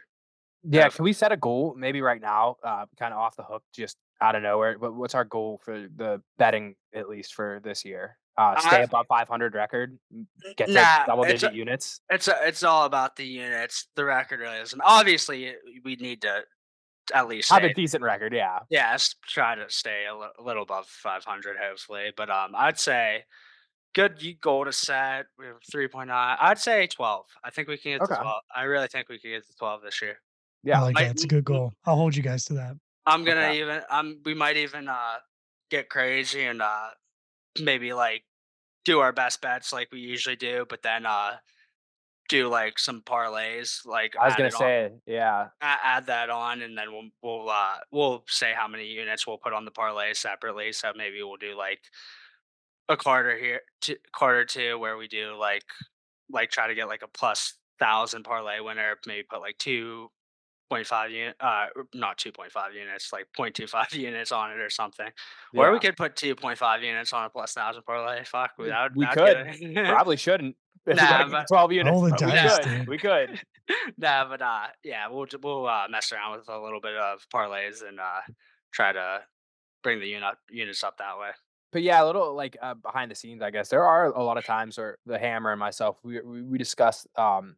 Yeah, can we set a goal maybe right now, kind of off the hook, just out of nowhere? What's our goal for the betting at least for this year? Stay I above 500 record, get to nah, double digit units. it's all about the units. The record really isn't. Obviously, we need to at least Have a say, decent record, yeah. yeah, try to stay a little above 500, hopefully. But I'd say good goal to set. We have 3.9. I'd say 12. I think we can get to Okay. 12. I really think we can get to 12 this year. I Yeah. like that. Might It's a good goal. I'll hold you guys to that. I'm gonna Okay. even we might even get crazy and maybe like do our best bets like we usually do, but then do like some parlays, like I was gonna say, yeah. add that on, and then we'll say how many units we'll put on the parlay separately. So maybe we'll do like a quarter two where we do like try to get like a plus 1,000 parlay winner, maybe put like 2.5 unit, not 2.5 units, like 0.25 units on it or something. Or we Yeah. could put 2.5 units on a plus 1,000 parlay. Fuck, We that'd get could. it. Probably shouldn't if we gotta Nah, get to but 12 units, Roll the but we dice, could. dude. We could. nah, but yeah, we'll mess around with a little bit of parlays and try to bring the units up that way. But yeah, a little like behind the scenes, I guess. There are a lot of times where the hammer and myself, we discuss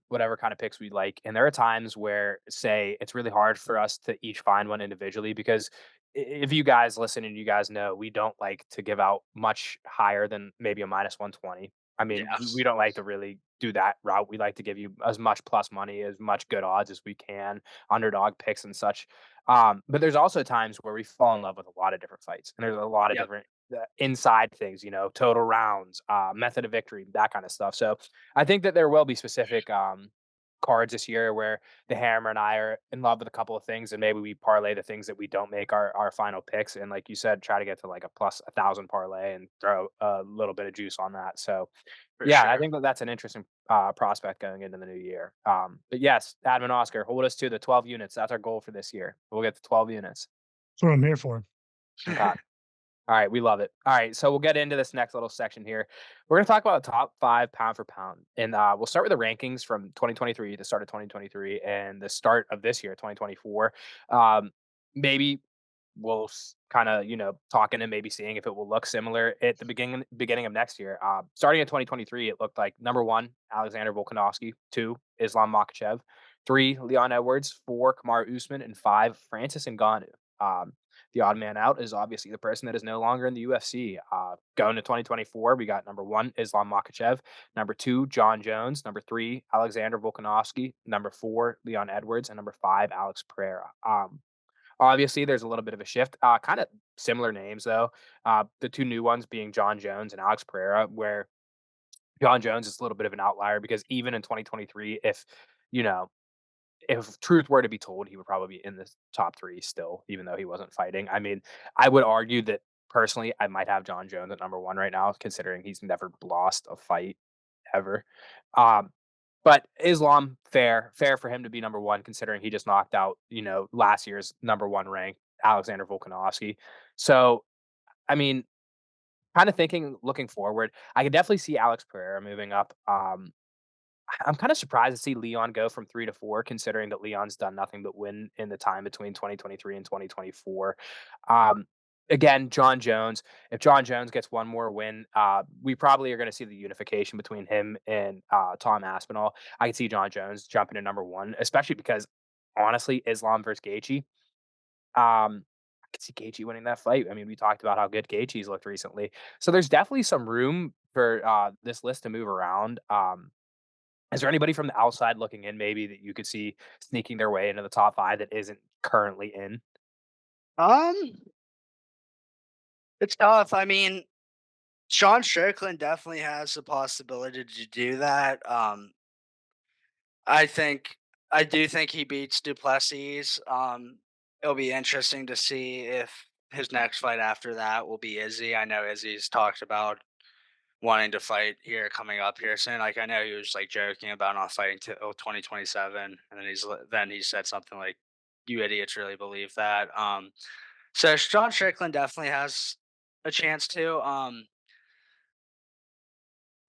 whatever kind of picks we like. And there are times where, say, it's really hard for us to each find one individually because if you guys listen and you guys know, we don't like to give out much higher than maybe a minus 120. I mean, Yeah, we don't like to really do that route. We like to give you as much plus money, as much good odds as we can, underdog picks and such. But there's also times where we fall in love with a lot of different fights, and there's a lot of yep, different the inside things, total rounds, method of victory, that kind of stuff. So I think that there will be specific cards this year where the hammer and I are in love with a couple of things, and maybe we parlay the things that we don't make our final picks. And like you said, try to get to like a plus 1,000 parlay and throw a little bit of juice on that. So for yeah, I sure. think that that's an interesting prospect going into the new year. But yes, Adam and Oscar, hold us to the 12 units. That's our goal for this year. We'll get to 12 units. That's what I'm here for. Okay. All right, we love it. All right, so we'll get into this next little section here. We're going to talk about the top 5 pound for pound, and we'll start with the rankings from 2023, the start of 2023, and the start of this year, 2024. Maybe we'll kind of talking and maybe seeing if it will look similar at the beginning of next year. Starting in 2023, it looked like number one Alexander Volkanovski, two Islam Makhachev, 3, Leon Edwards, 4, Kamaru Usman, and 5, Francis Ngannou. Um, the odd man out is obviously the person that is no longer in the UFC. Going to 2024, we got number 1, Islam Makhachev, number 2, John Jones, number 3, Alexander Volkanovski, number 4, Leon Edwards, and number 5, Alex Pereira. Obviously, there's a little bit of a shift. Kind of similar names though. The two new ones being John Jones and Alex Pereira, where John Jones is a little bit of an outlier because even in 2023, you know if truth were to be told, he would probably be in the top 3 still, even though he wasn't fighting. I mean, I would argue that personally, I might have John Jones at number 1 right now, considering he's never lost a fight ever. Um, but Islam, fair for him to be number 1, considering he just knocked out, last year's number 1 ranked Alexander Volkanovski. So, I mean, kind of thinking looking forward, I could definitely see Alex Pereira moving up. I'm kind of surprised to see Leon go from 3 to 4, considering that Leon's done nothing but win in the time between 2023 and 2024. Um, Again, John Jones. If John Jones gets one more win, we probably are going to see the unification between him and Tom Aspinall. I can see John Jones jumping to number 1, especially because honestly, Islam versus Gaethje. I could see Gaethje winning that fight. I mean, we talked about how good Gaethje's looked recently, so there's definitely some room for this list to move around. Is there anybody from the outside looking in maybe that you could see sneaking their way into the top 5 that isn't currently in? Um, it's tough. I mean, Sean Strickland definitely has the possibility to do that. I think I do think he beats Duplessis. It'll be interesting to see if his next fight after that will be Izzy. I know Izzy's talked about wanting to fight here coming up here soon. Like I know he was like joking about not fighting till 2027, and then he said something like, "You idiots really believe that?" So Sean Strickland definitely has a chance to.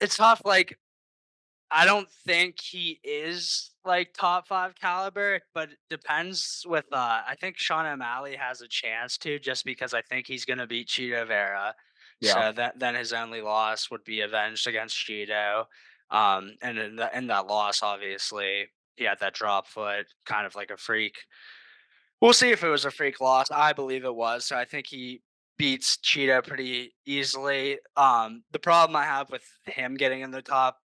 It's tough. Like I don't think he is like top 5 caliber, but it depends with I think Sean O'Malley has a chance to just because I think he's gonna beat Cheeto Vera. Yeah. So that then his only loss would be avenged against Cheeto. And in that loss, obviously, he had that drop foot, kind of like a freak. We'll see if it was a freak loss. I believe it was. So I think he beats Cheetah pretty easily. The problem I have with him getting in the top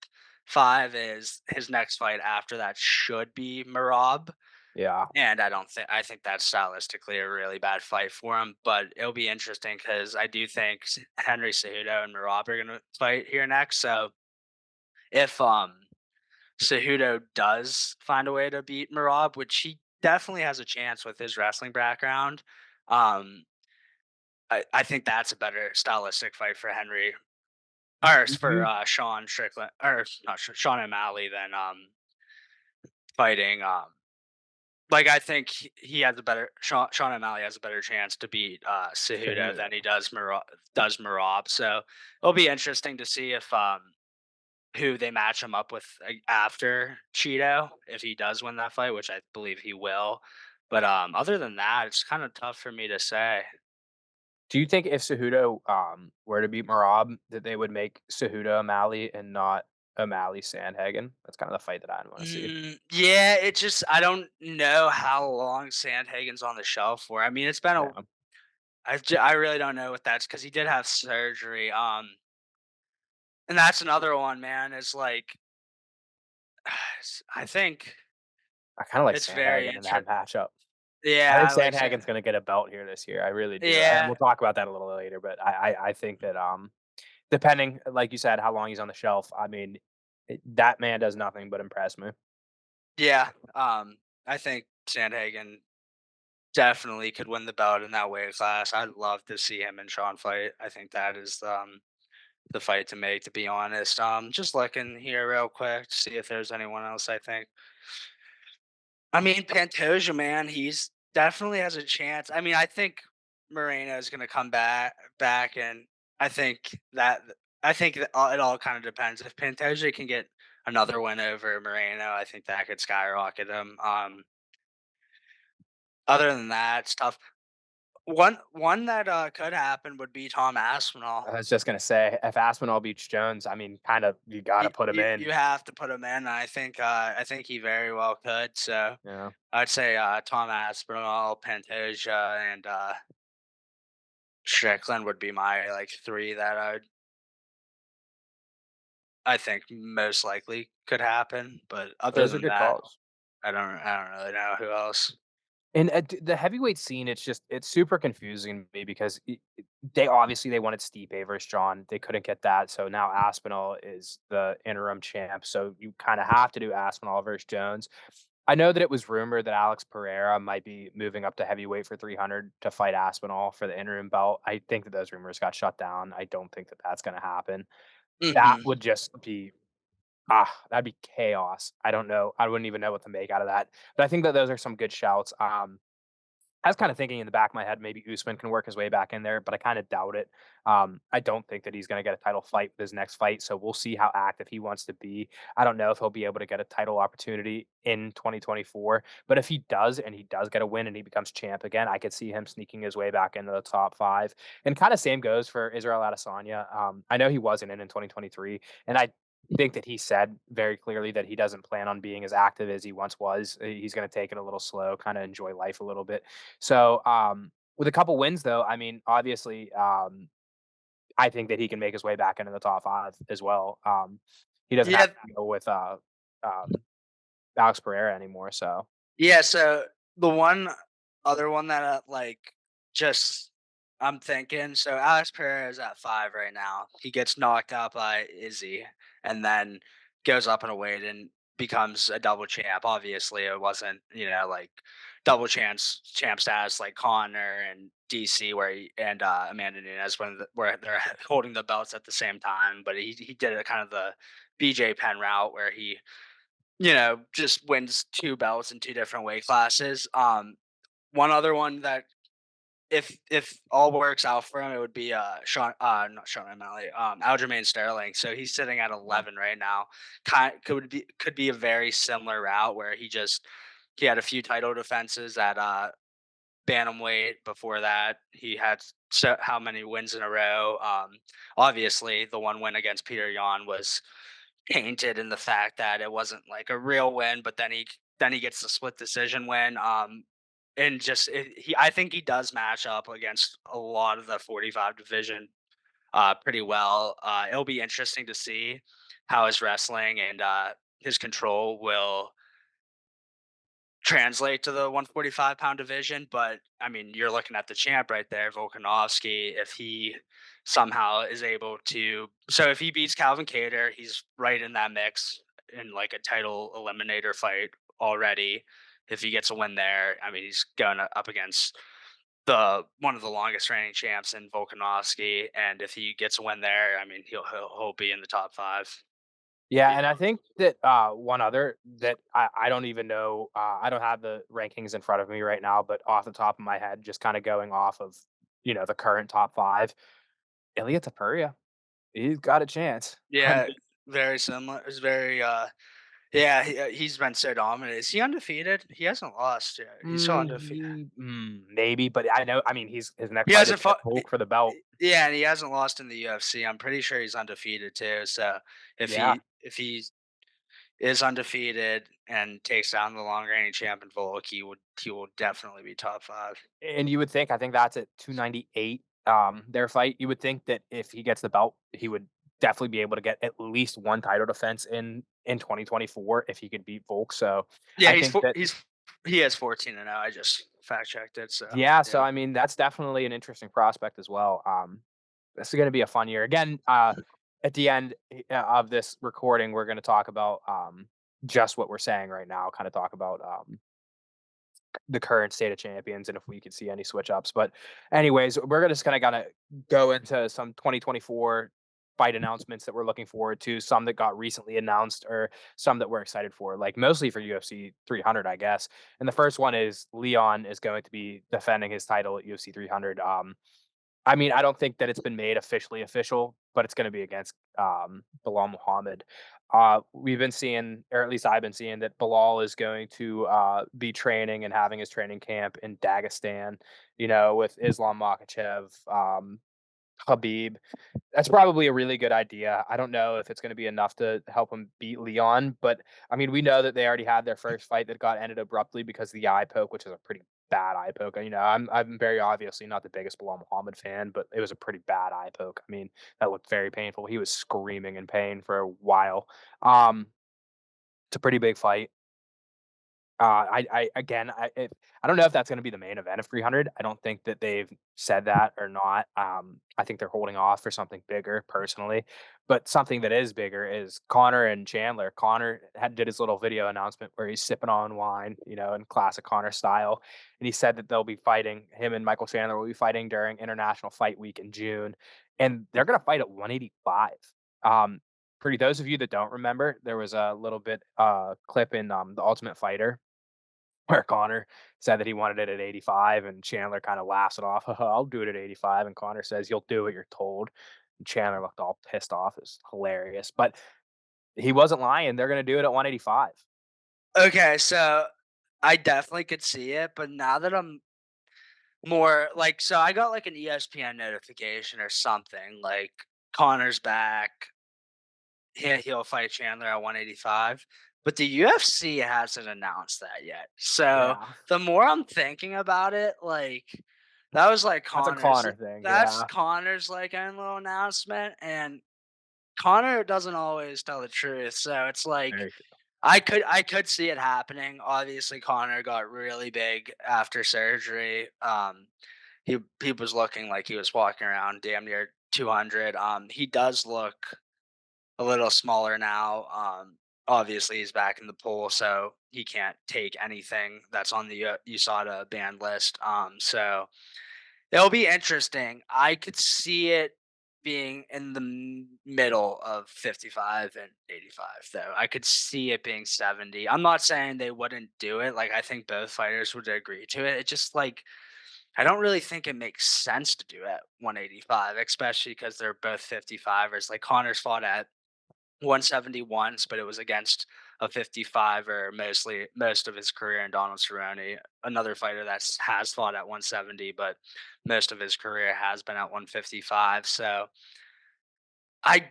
5 is his next fight after that should be Marab. Yeah. And I think that's stylistically a really bad fight for him. But it'll be interesting because I do think Henry Cejudo and Marab are gonna fight here next. So if Cejudo does find a way to beat Marab, which he definitely has a chance with his wrestling background. Um, I think that's a better stylistic fight for Henry or Do for you Sean Strickland or not Sean O'Malley than fighting like I think he has a better Sean O'Malley has a better chance to beat Cejudo than he Cejudo? does Marab. So it'll be interesting to see if who they match him up with after Cheeto if he does win that fight, which I believe he will. But other than that, it's kind of tough for me to say. Do you think if Cejudo, were to beat Merab, that they would make Cejudo O'Malley and not O'Malley Sandhagen? That's kind of the fight that I wanna see. Yeah, it just I don't know how long Sandhagen's on the shelf for. I mean, it's been a Yeah. I really don't know what that's because he did have surgery. And that's another one, man. Is like I think I kinda like it's very Sandhagen in that interesting. matchup. I Yeah, think I like Sand. Sandhagen's gonna get a belt here this year, I really do, and Yeah, we'll talk about that a little later, but I think that, depending, like you said, how long he's on the shelf, I mean, that man does nothing but impress me. yeah. I think Sandhagen definitely could win the belt in that weight class. I'd love to see him and Sean fight. I think that is the fight to make, to be honest. Just looking here real quick to see if there's anyone else. I think. I mean, Pantoja, man, he's definitely has a chance. I mean, I think Moreno is going to come back, and I think that it all kind of depends. If Pantoja can get another win over Moreno, I think that could skyrocket him. Other than that, it's tough. One that could happen would be Tom Aspinall. I was just gonna say, if Aspinall beats Jones, I mean, kind of you got to put him in. You have to put him in. I think he very well could. So Yeah. I'd say Tom Aspinall, Pantoja, and Strickland would be my like three that I think most likely could happen. But other Those are than good that, calls. I don't really know who else. And the heavyweight scene, it's super confusing to me because they obviously they wanted Stipe versus John. They couldn't get that, so now Aspinall is the interim champ. So you kind of have to do Aspinall versus Jones. I know that it was rumored that Alex Pereira might be moving up to heavyweight for 300 to fight Aspinall for the interim belt. I think that those rumors got shut down. I don't think that that's going to happen. That Hmm. would just be that'd be chaos. I don't know. I wouldn't even know what to make out of that. But I think that those are some good shouts. I was kind of thinking in the back of my head, maybe Usman can work his way back in there, but I kind of doubt it. I don't think that he's going to get a title fight with his next fight. So we'll see how active he wants to be. I don't know if he'll be able to get a title opportunity in 2024, but if he does and he does get a win and he becomes champ again, I could see him sneaking his way back into the top five. And kind of same goes for Israel Adesanya. I know he wasn't in 2023, and I think that he said very clearly that he doesn't plan on being as active as he once was. He's going to take it a little slow, kind of enjoy life a little bit. So, with a couple wins though, I mean, obviously, I think that he can make his way back into the top 5 as well. He doesn't have Yeah, to go with, um, Alex Pereira anymore, so yeah. So the one other one that just I'm thinking. So Alex Pereira is at 5 right now. He gets knocked out by Izzy, and then goes up in a weight and becomes a double champ. Obviously, it wasn't like double champ status like Conor and DC and Amanda Nunes where they're holding the belts at the same time. But he did it kind of the BJ Penn route where he just wins 2 belts in 2 different weight classes. One other one that if all works out for him, it would be not Sean O'Malley, Aljamain Sterling. So he's sitting at yeah. 11 right now. Could be a very similar route where he had a few title defenses at bantamweight. Before that, he had how many wins in a row. Obviously, the one win against Peter Yan was tainted in the fact that it wasn't like a real win, but then he gets the split decision win. And I think he does match up against a lot of the 45 division pretty well. It'll be interesting to see how his wrestling and his control will translate to the 145-pound division. But I mean, you're looking at the champ right there, Volkanovski. If he somehow is able to, so if he beats Calvin Kattar, he's right in that mix in like a title eliminator fight already. If he gets a win there, I mean, he's going up against the one of the longest reigning champs in Volkanovski, and if he gets a win there, I mean, he'll be in the top 5. Yeah, Yeah. and I think that, one other that I don't even know, I don't have the rankings in front of me right now, but off the top of my head, just kinda going off of, the current top 5, Ilya Topuria, he's got a chance. I Yeah, mean very similar. It's very yeah, he's been so dominant. Is he undefeated? He hasn't lost yet. He's still undefeated. Maybe, but I mean, his next He fight is hasn't against fought. Volk for the belt. Yeah, and he hasn't lost in the UFC. I'm pretty sure he's undefeated too. So Yeah, if he is undefeated and takes down the long reigning champion Volk, he will definitely be top 5. and you would think I think that's at 298, their fight. You would think that if he gets the belt, he would definitely be able to get at least one title defense in 2024 if he could beat Volk. So Yeah, I think that he has 14-0. I just fact checked it. So yeah, so yeah, I mean, that's definitely an interesting prospect as well. This is gonna be a fun year. Again, at the end of this recording, we're gonna talk about just what we're saying right now, kind of talk about the current state of champions and if we could see any switch ups. But anyways, we're just gonna go into some 2024 fight announcements that we're looking forward to, some that got recently announced or some that we're excited for, like mostly for UFC 300, I guess. And the first one is Leon is going to be defending his title at UFC 300. I mean, I don't think that it's been made officially official, but it's gonna be against, Bilal Muhammad. We've been seeing, or at least I've been seeing, that Bilal is going to, be training and having his training camp in Dagestan, with Islam Makhachev, Khabib. That's probably a really good idea. I don't know if it's gonna be enough to help him beat Leon, but, I mean, we know that they already had their first fight that got ended abruptly because of the eye poke, which is a pretty bad eye poke. I'm very obviously not the biggest Bilal Muhammad fan, but it was a pretty bad eye poke. I mean, that looked very painful. He was screaming in pain for a while. Um, it's a pretty big fight. I again, I don't know if that's gonna be the main event of 300. I don't think that they've said that or not. I think they're holding off for something bigger personally, but something that is bigger is Conor and Chandler. Conor did his little video announcement where he's sipping on wine, in classic Conor style, and he said that they'll be fighting. Him and Michael Chandler will be fighting during International Fight Week in June, and they're gonna fight at 185. Um, for those of you that don't remember, there was a little bit clip in The Ultimate Fighter where Connor said that he wanted it at 85, and Chandler kind of laughs it off. I'll do it at 85. And Connor says, "You'll do what you're told." And Chandler looked all pissed off. It's hilarious. But he wasn't lying. They're going to do it at 185. Okay, so I definitely could see it, but now that I'm more like, so I got like an ESPN notification or something like Connor's back. He'll fight Chandler at 185, but the UFC hasn't announced that yet. So Yeah. the more I'm thinking about it, like that was like That's a Connor's. Connor thing. That's Yeah. Connor's like own little announcement, and Connor doesn't always tell the truth. So it's like Very true. I could see it happening. Obviously, Connor got really big after surgery. He was looking like he was walking around damn near 200. He does look a little smaller now. Obviously, he's back in the pool, so he can't take anything that's on the USADA banned list. So it'll be interesting. I could see it being in the middle of 55 and 85, though. I could see it being 70. I'm not saying they wouldn't do it. Like, I think both fighters would agree to it. It just like, I don't really think it makes sense to do at 185, especially because they're both 55ers. Like, Connor's fought at 170 once, but it was against a 55er most of his career, in Donald Cerrone, another fighter that has fought at 170, but most of his career has been at 155. So I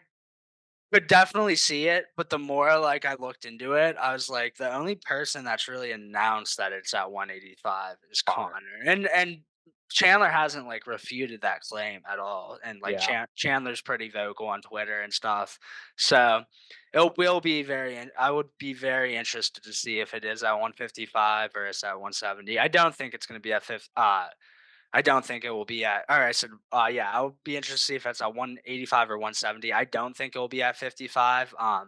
could definitely see it, but the more like I looked into it, I was like, the only person that's really announced that it's at 185 is Connor. Connor, and Chandler hasn't like refuted that claim at all, and like Yeah. Chandler's pretty vocal on Twitter and stuff, so it will be I would be very interested to see if it is at 155 or it's at 170. I don't think it's going to be at 50. I don't think it will be at. All right, so yeah, I'll be interested to see if it's at 185 or 170. I don't think it will be at 55. I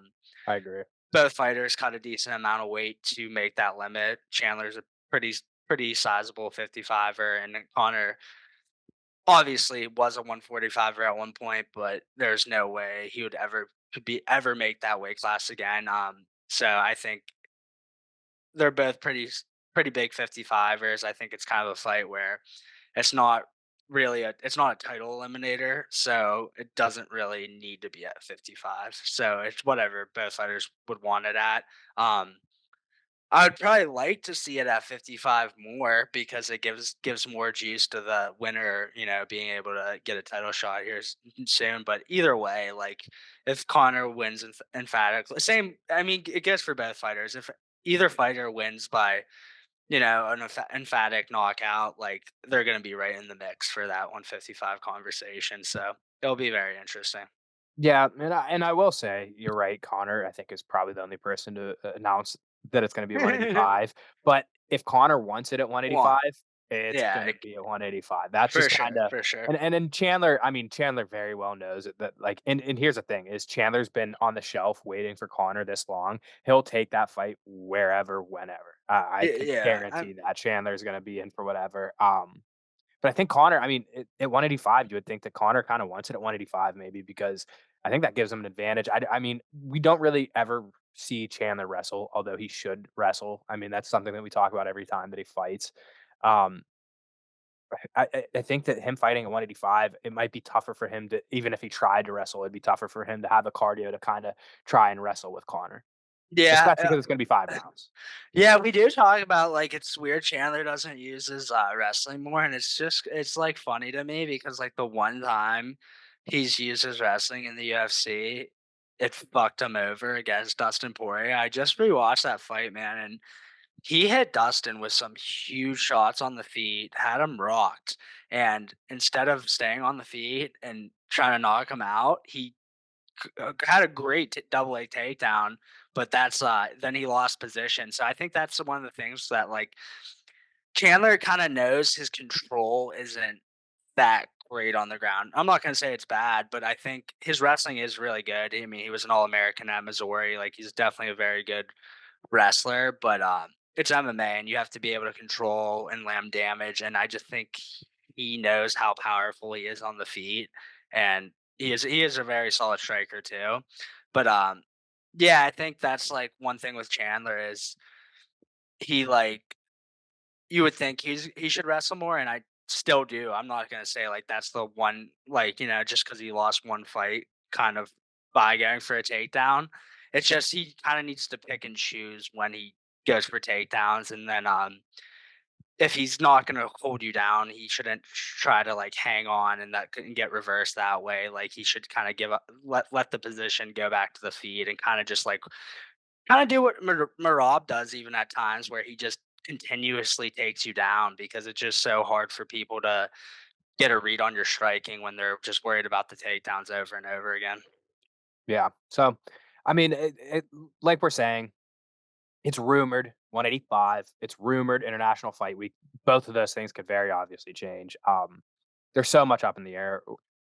agree. Both fighters cut a decent amount of weight to make that limit. Chandler's a pretty sizable 55er, and then Connor obviously was a 145er at one point, but there's no way he would ever make that weight class again. So I think they're both pretty big 55ers. I think it's kind of a fight where it's not it's not a title eliminator, so it doesn't really need to be at 55. So it's whatever both fighters would want it at. Um, I would probably like to see it at 55 more because it gives more juice to the winner, being able to get a title shot here soon. But either way, like if Connor wins emphatically, same. I mean, it goes for both fighters. If either fighter wins by an emphatic knockout, like they're going to be right in the mix for that 155 conversation. So it'll be very interesting. Yeah, and I will say you're right. Connor, I think, is probably the only person to announce that it's going to be 185. But if Connor wants it at One, 185, it's yeah, going to be at 185. That's for just sure, kind of. for sure. And then Chandler, I mean, Chandler very well knows it, that like, and here's the thing: is Chandler's been on the shelf waiting for Connor this long. He'll take that fight wherever, whenever. I could Yeah, guarantee that Chandler's going to be in for whatever. But I think Connor, I mean, at 185, you would think that Connor kind of wants it at 185 maybe because I think that gives him an advantage. I mean, we don't really ever see Chandler wrestle, although he should wrestle. I mean, that's something that we talk about every time that he fights. Um, I think that him fighting at 185, it might be tougher for him to, even if he tried to wrestle, it'd be tougher for him to have the cardio to kinda try and wrestle with Conor, Yeah, especially because it's gonna be 5 rounds. yeah, we do talk about, like, it's weird Chandler doesn't use his, wrestling more, and it's, like, funny to me because, like, the one time he's used his wrestling in the UFC, it fucked him over against Dustin Poirier. I just rewatched that fight, man, and he hit Dustin with some huge shots on the feet, had him rocked, and instead of staying on the feet and trying to knock him out, he had a great double leg takedown, but that's then he lost position. So I think that's one of the things that like Chandler kind of knows his control isn't that great on the ground. I'm not gonna say it's bad, but I think his wrestling is really good. I mean, he was an All American at Missouri. Like he's definitely a very good wrestler, but it's MMA and you have to be able to control and land damage. And I just think he knows how powerful he is on the feet, and he is a very solid striker too. But yeah, I think that's like one thing with Chandler is he like you would think he should wrestle more, and I still do. I'm not gonna say like that's the one like just because he lost one fight kind of by going for a takedown. It's just he kind of needs to pick and choose when he goes for takedowns, and then if he's not gonna hold you down, he shouldn't try to like hang on and that couldn't get reversed that way. Like he should kind of give up, let the position go back to the feet, and kind of just like kind of do what Marab does even at times where he just continuously takes you down because it's just so hard for people to get a read on your striking when they're just worried about the takedowns over and over again. Yeah. So, I mean, like we're saying, it's rumored 185. It's rumored International Fight Week. Both of those things could very obviously change. There's so much up in the air,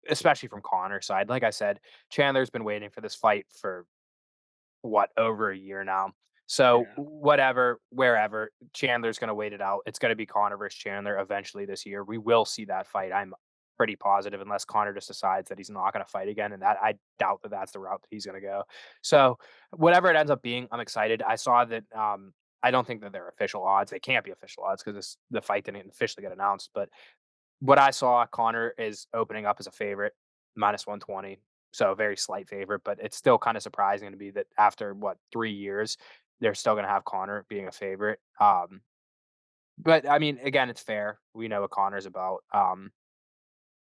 especially from Conor's side. Like I said, Chandler's been waiting for this fight for what, over a year now. So Yeah. whatever, wherever, Chandler's going to wait it out. It's going to be Conor versus Chandler eventually this year. We will see that fight. I'm pretty positive, unless Conor just decides that he's not going to fight again, and that I doubt that that's the route that he's going to go. So whatever it ends up being, I'm excited. I saw that. I don't think that they're official odds. They can't be official odds because the fight didn't officially get announced. But what I saw, Connor is opening up as a favorite, -120. So a very slight favorite, but it's still kind of surprising to me that after what, 3 years, they're still going to have Connor being a favorite. But I mean, again, it's fair. We know what Connor's about.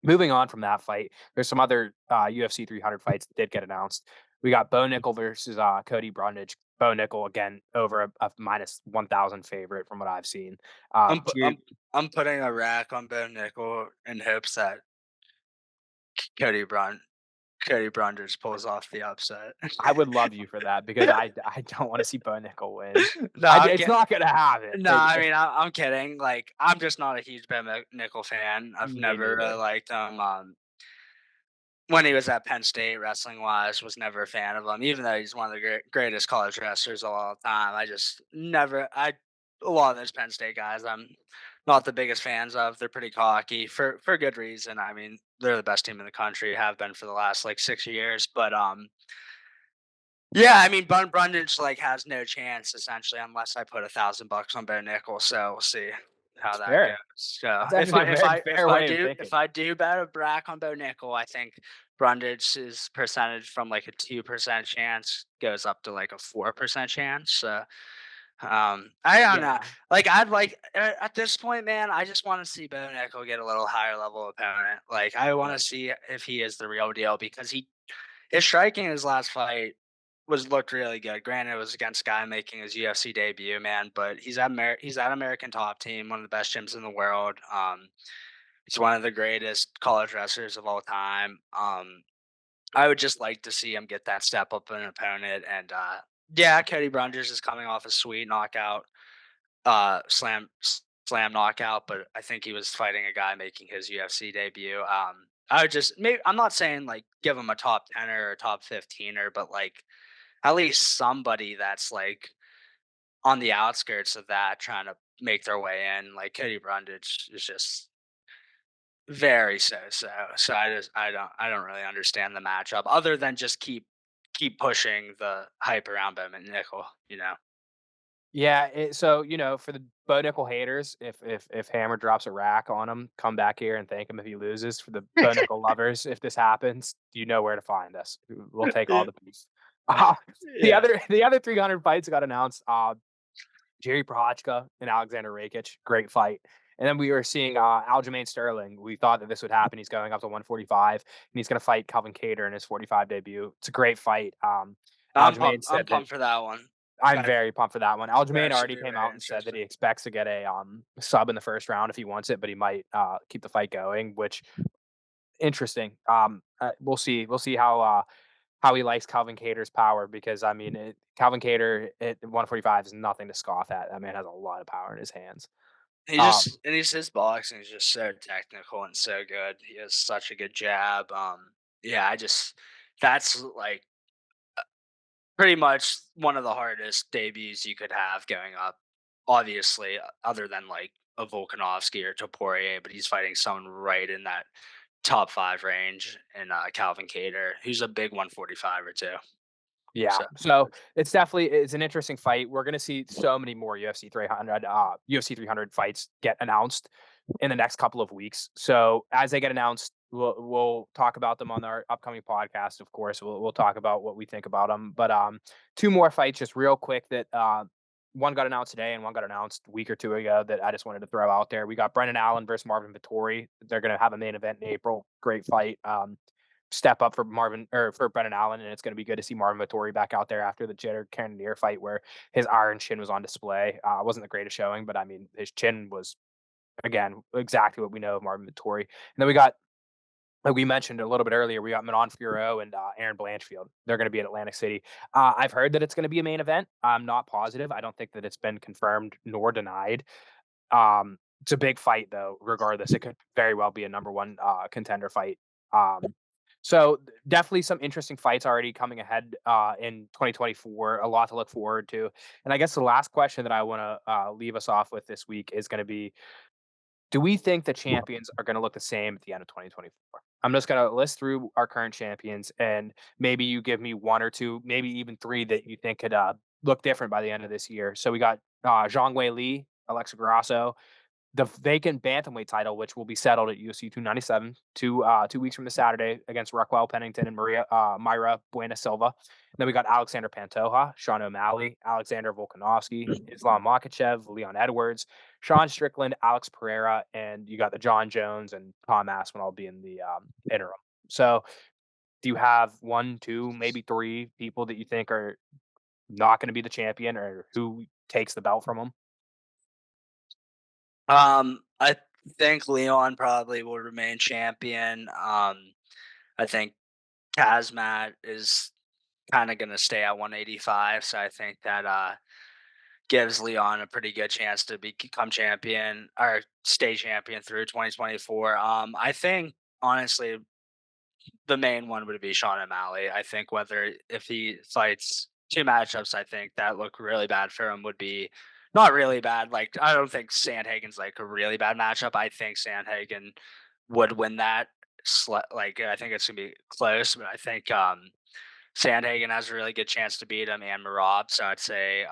Moving on from that fight, there's some other UFC 300 fights that did get announced. We got Bo Nickel versus Cody Brundage. Bo Nickel again over a -1000 favorite from what I've seen. I'm pu- Do you, I'm I'm putting a rack on Bo Nickel in hopes that Cody Brown Cody Brundage pulls off the upset. I would love you for that because I don't want to see Bo Nickel win. no, I'm It's not gonna happen. No, I mean, I'm kidding. Like, I'm just not a huge Ben Nickel fan. I've Me never really neither. liked him. When he was at Penn State, wrestling wise, was never a fan of him. Even though he's one of the greatest college wrestlers of all time, I just never. A lot of those Penn State guys, I'm not the biggest fans of. They're pretty cocky for good reason. I mean, they're the best team in the country, have been for the last like 6 years. But yeah, I mean, Brundage like has no chance essentially unless I put $1,000 on Bare Nickel. So we'll see how It's that goes. fair. So That's if actually I a if very I if fair I way of do thinking. if I do bet a brack on Bo Nickel, I think Brundage's percentage from like a 2% chance goes up to like a 4% chance. So I don't know. Yeah. Like I'd like at this point, man, I just want to see Bo Nickel get a little higher level opponent. Like I want to Right. see if he is the real deal because his striking in his last fight was looked really good. Granted, it was against a guy making his UFC debut, man, but he's at American Top Team, one of the best gyms in the world. He's one of the greatest college wrestlers of all time. I would just like to see him get that step up in an opponent. And yeah, Cody Brundage is coming off a sweet knockout, slam knockout, but I think he was fighting a guy making his UFC debut. I would just maybe I'm not saying like give him a top 10 or a top 15er, but like at least somebody that's like on the outskirts of that trying to make their way in. Like Cody Brundage is just very so. So I don't really understand the matchup other than just keep pushing the hype around Bowman Nickel. Yeah. So for the Bo nickel haters, if Hammer drops a rack on him, come back here and thank him if he loses. For the Bo nickel lovers, if this happens, you know where to find us. We'll take all Yeah. the beef. Uh, Yeah. the other 300 fights got announced. Jerry Prochazka and Alexander Rakic, great fight. And then we were seeing Aljamain Sterling. We thought that this would happen. He's going up to 145, and he's going to fight Calvin Kattar in his 45 debut. It's a great fight. Aljamain I'm said that pumped for that one. I'm That very pumped for that one. that Aljamain should already be came very out and said that interesting. he expects to get a sub in the first round if he wants it, but he might keep the fight going, which interesting. We'll see. We'll see how he likes Calvin Kattar's power because I mean, Calvin Kattar at 145 is nothing to scoff at. That man has a lot of power in his hands. Um, He's his boxing is just so technical and so good. He has such a good jab. Yeah, that's like pretty much one of the hardest debuts you could have going up. Obviously, other than like a Volkanovski or Topuria, but he's fighting someone right in that top 5 range, and Calvin Kattar, who's a big 145 or two. Yeah, So so it's an interesting fight. We're gonna see so many more UFC 300 fights get announced in the next couple of weeks. So as they get announced, we'll talk about them on our upcoming podcast. Of course, we'll talk about what we think about them. But two more fights, just real quick. That one got announced today and one got announced a week or two ago. That I just wanted to throw out there. We got Brendan Allen versus Marvin Vettori. They're gonna have a main event in April. Great fight. Step up for Marvin or for Brendan Allen, and it's going to be good to see Marvin Vettori back out there after the Jitter Cannonier fight where his iron chin was on display. Wasn't the greatest showing, but I mean his chin was again exactly what we know of Marvin Vettori. And then we got, like we mentioned a little bit earlier, we got Manon Fiorot and Aaron Blanchfield. They're going to be in Atlantic City. I've heard that it's going to be a main event. I'm not positive. I don't think that it's been confirmed nor denied. It's a big fight though. Regardless, it could very well be a number one contender fight. Um, so definitely some interesting fights already coming ahead in 2024. A lot to look forward to. And I guess the last question that I want to leave us off with this week is going to be: do we think the champions are going to look the same at the end of 2024? I'm just going to list through our current champions, and maybe you give me one or two, maybe even three that you think could look different by the end of this year. So we got Zhang Wei Li, Alexa Grasso, the vacant bantamweight title, which will be settled at UFC 297, 2 weeks from the Saturday against Raquel Pennington and Myra Buena Silva. And then we got Alexander Pantoja, Sean O'Malley, Alexander Volkanovski, Islam Makhachev, Leon Edwards, Sean Strickland, Alex Pereira, and you got the John Jones and Tom Aspinall being the interim. So do you have one, two, maybe three people that you think are not going to be the champion or who takes the belt from them? I think Leon probably will remain champion. I think Kazmat is kind of going to stay at 185, so I think that gives Leon a pretty good chance to become champion or stay champion through 2024. I think honestly the main one would be Sean O'Malley. I think whether if he fights 2 matchups, I think that look really bad for him would be not really bad. Like I don't think Sandhagen's like a really bad matchup. I think Sandhagen would win that. Like I think it's gonna be close, but I think Sandhagen has a really good chance to beat him and Marab. So I'd say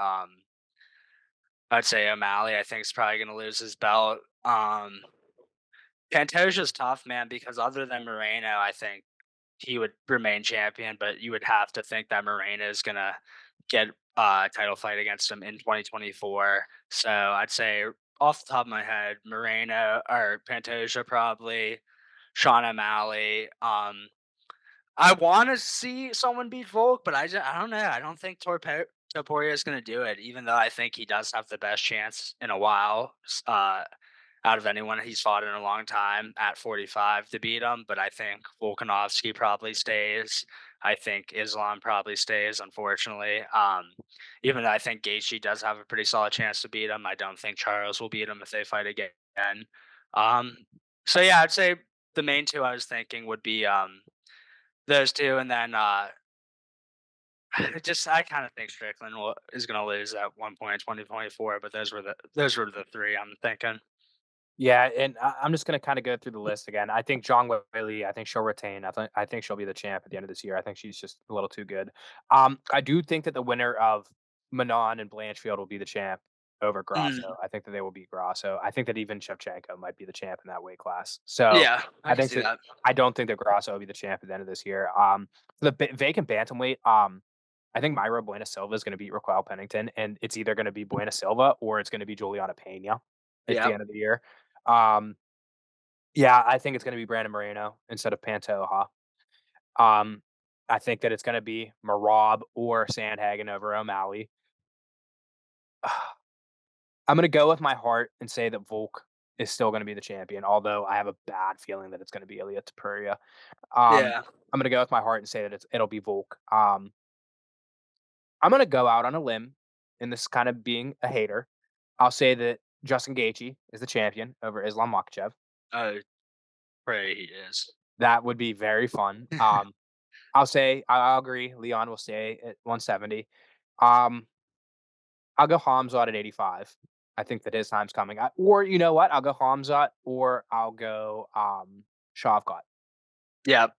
O'Malley. I think is probably gonna lose his belt. Pantoja's tough, man, because other than Moreno, I think he would remain champion, but you would have to think that Moreno is gonna get a title fight against him in 2024. So I'd say off the top of my head, Moreno or Pantoja probably, Sean O'Malley. I want to see someone beat Volk, but I don't know. I don't think Topuria is going to do it, even though I think he does have the best chance in a while. Out of anyone he's fought in a long time at 45 to beat him. But I think Volkanovski probably stays. I think Islam probably stays, unfortunately. Even though I think Gaethje does have a pretty solid chance to beat him, I don't think Charles will beat him if they fight again. Um, so yeah, I'd say the main two I was thinking would be those two, and then I kind of think Strickland is going to lose at one point in 2024. But those were the three I'm thinking. Yeah, and I'm just gonna kind of go through the list again. I think John Whaley, I think she'll retain. I think she'll be the champ at the end of this year. I think she's just a little too good. I do think that the winner of Manon and Blanchfield will be the champ over Grasso. Mm. I think that they will beat Grasso. I think that even Shevchenko might be the champ in that weight class. So Yeah, I I can think see that that. I don't think that Grasso will be the champ at the end of this year. For the vacant bantamweight, I think Myra Buena Silva is going to beat Raquel Pennington, and it's either going to be Buena Silva or it's going to be Juliana Pena at the Yep. end of the year. Yeah, I think it's going to be Brandon Moreno instead of Pantoja. I think that it's going to be Marab or Sandhagen over O'Malley. I'm going to go with my heart and say that Volk is still going to be the champion, although I have a bad feeling that it's going to be Ilya Tapuria. Yeah. I'm going to go with my heart and say that it'll be Volk. I'm going to go out on a limb, and this is kind of being a hater. I'll say that Justin Gaethje is the champion over Islam Makhachev. Oh, pray he is. That would be very fun. I'll agree. Leon will stay at 170. I'll go Hamzat at 85. I think that his time's coming. Or you know what? I'll go Hamzat or I'll go Shavkat. Yep.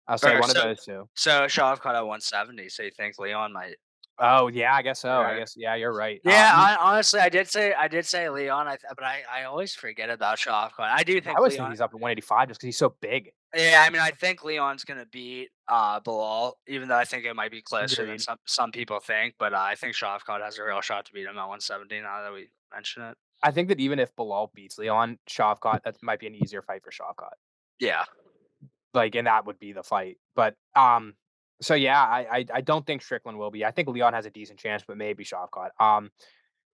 I'll say Or one of those two. so Shavkat at 170. So you think Leon might? Oh yeah, I guess so. I Right. guess yeah, you're right. Yeah, honestly, I did say Leon, but I always forget about Shavkat. I do I think always think Leon. he's up at 185 just because he's so big. Yeah, I mean, I think Leon's gonna beat Bilal, even though I think it might be closer than Agreed. some people think. But I think Shavkat has a real shot to beat him at 170. Now that we mention it. I think that even if Bilal beats Leon, Shavkat, that might be an easier fight for Shavkat. Yeah. Like, and that would be the fight. But so yeah, I don't think Strickland will be. I think Leon has a decent chance, but maybe Shavkat. I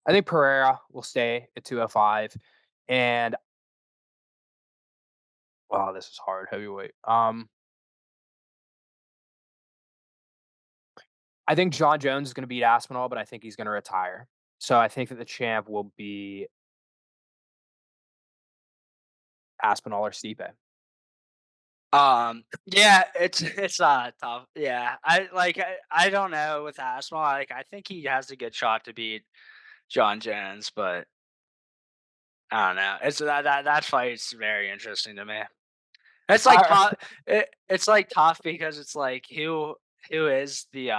think Pereira will stay at 205, and wow, this is hard heavyweight. I think John Jones is going to beat Aspinall, but I think he's going to retire. So I think that the champ will be Aspinall or Stipe. Yeah, it's tough. Yeah, I don't know with Aspinall. I think he has a good shot to beat John Jones, but I don't know. It's that fight's very interesting to me. It's like I, tough. It's like tough because it's like who is the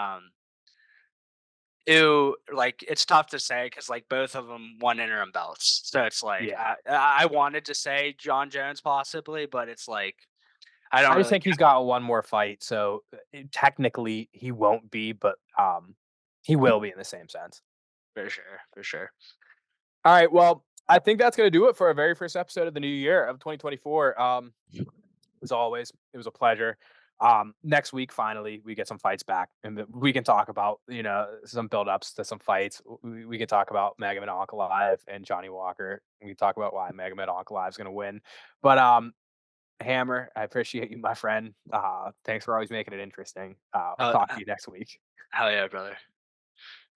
who like it's tough to say because like both of them won interim belts. So it's like yeah, I wanted to say John Jones possibly, but it's like I don't I just really. think he's got one more fight, so technically he won't be, but he will be in the same sense. For sure, for sure. All right, well, I think that's going to do it for our very first episode of the new year of 2024. As always, it was a pleasure. Next week, finally, we get some fights back, and we can talk about some build-ups to some fights. We can talk about Magomed Ankalaev and Johnny Walker. We can talk about why Magomed Ankalaev is going to win. But Hammer, I appreciate you, my friend. Thanks for always making it interesting. I'll Uh, talk to you next week. Hell yeah, brother.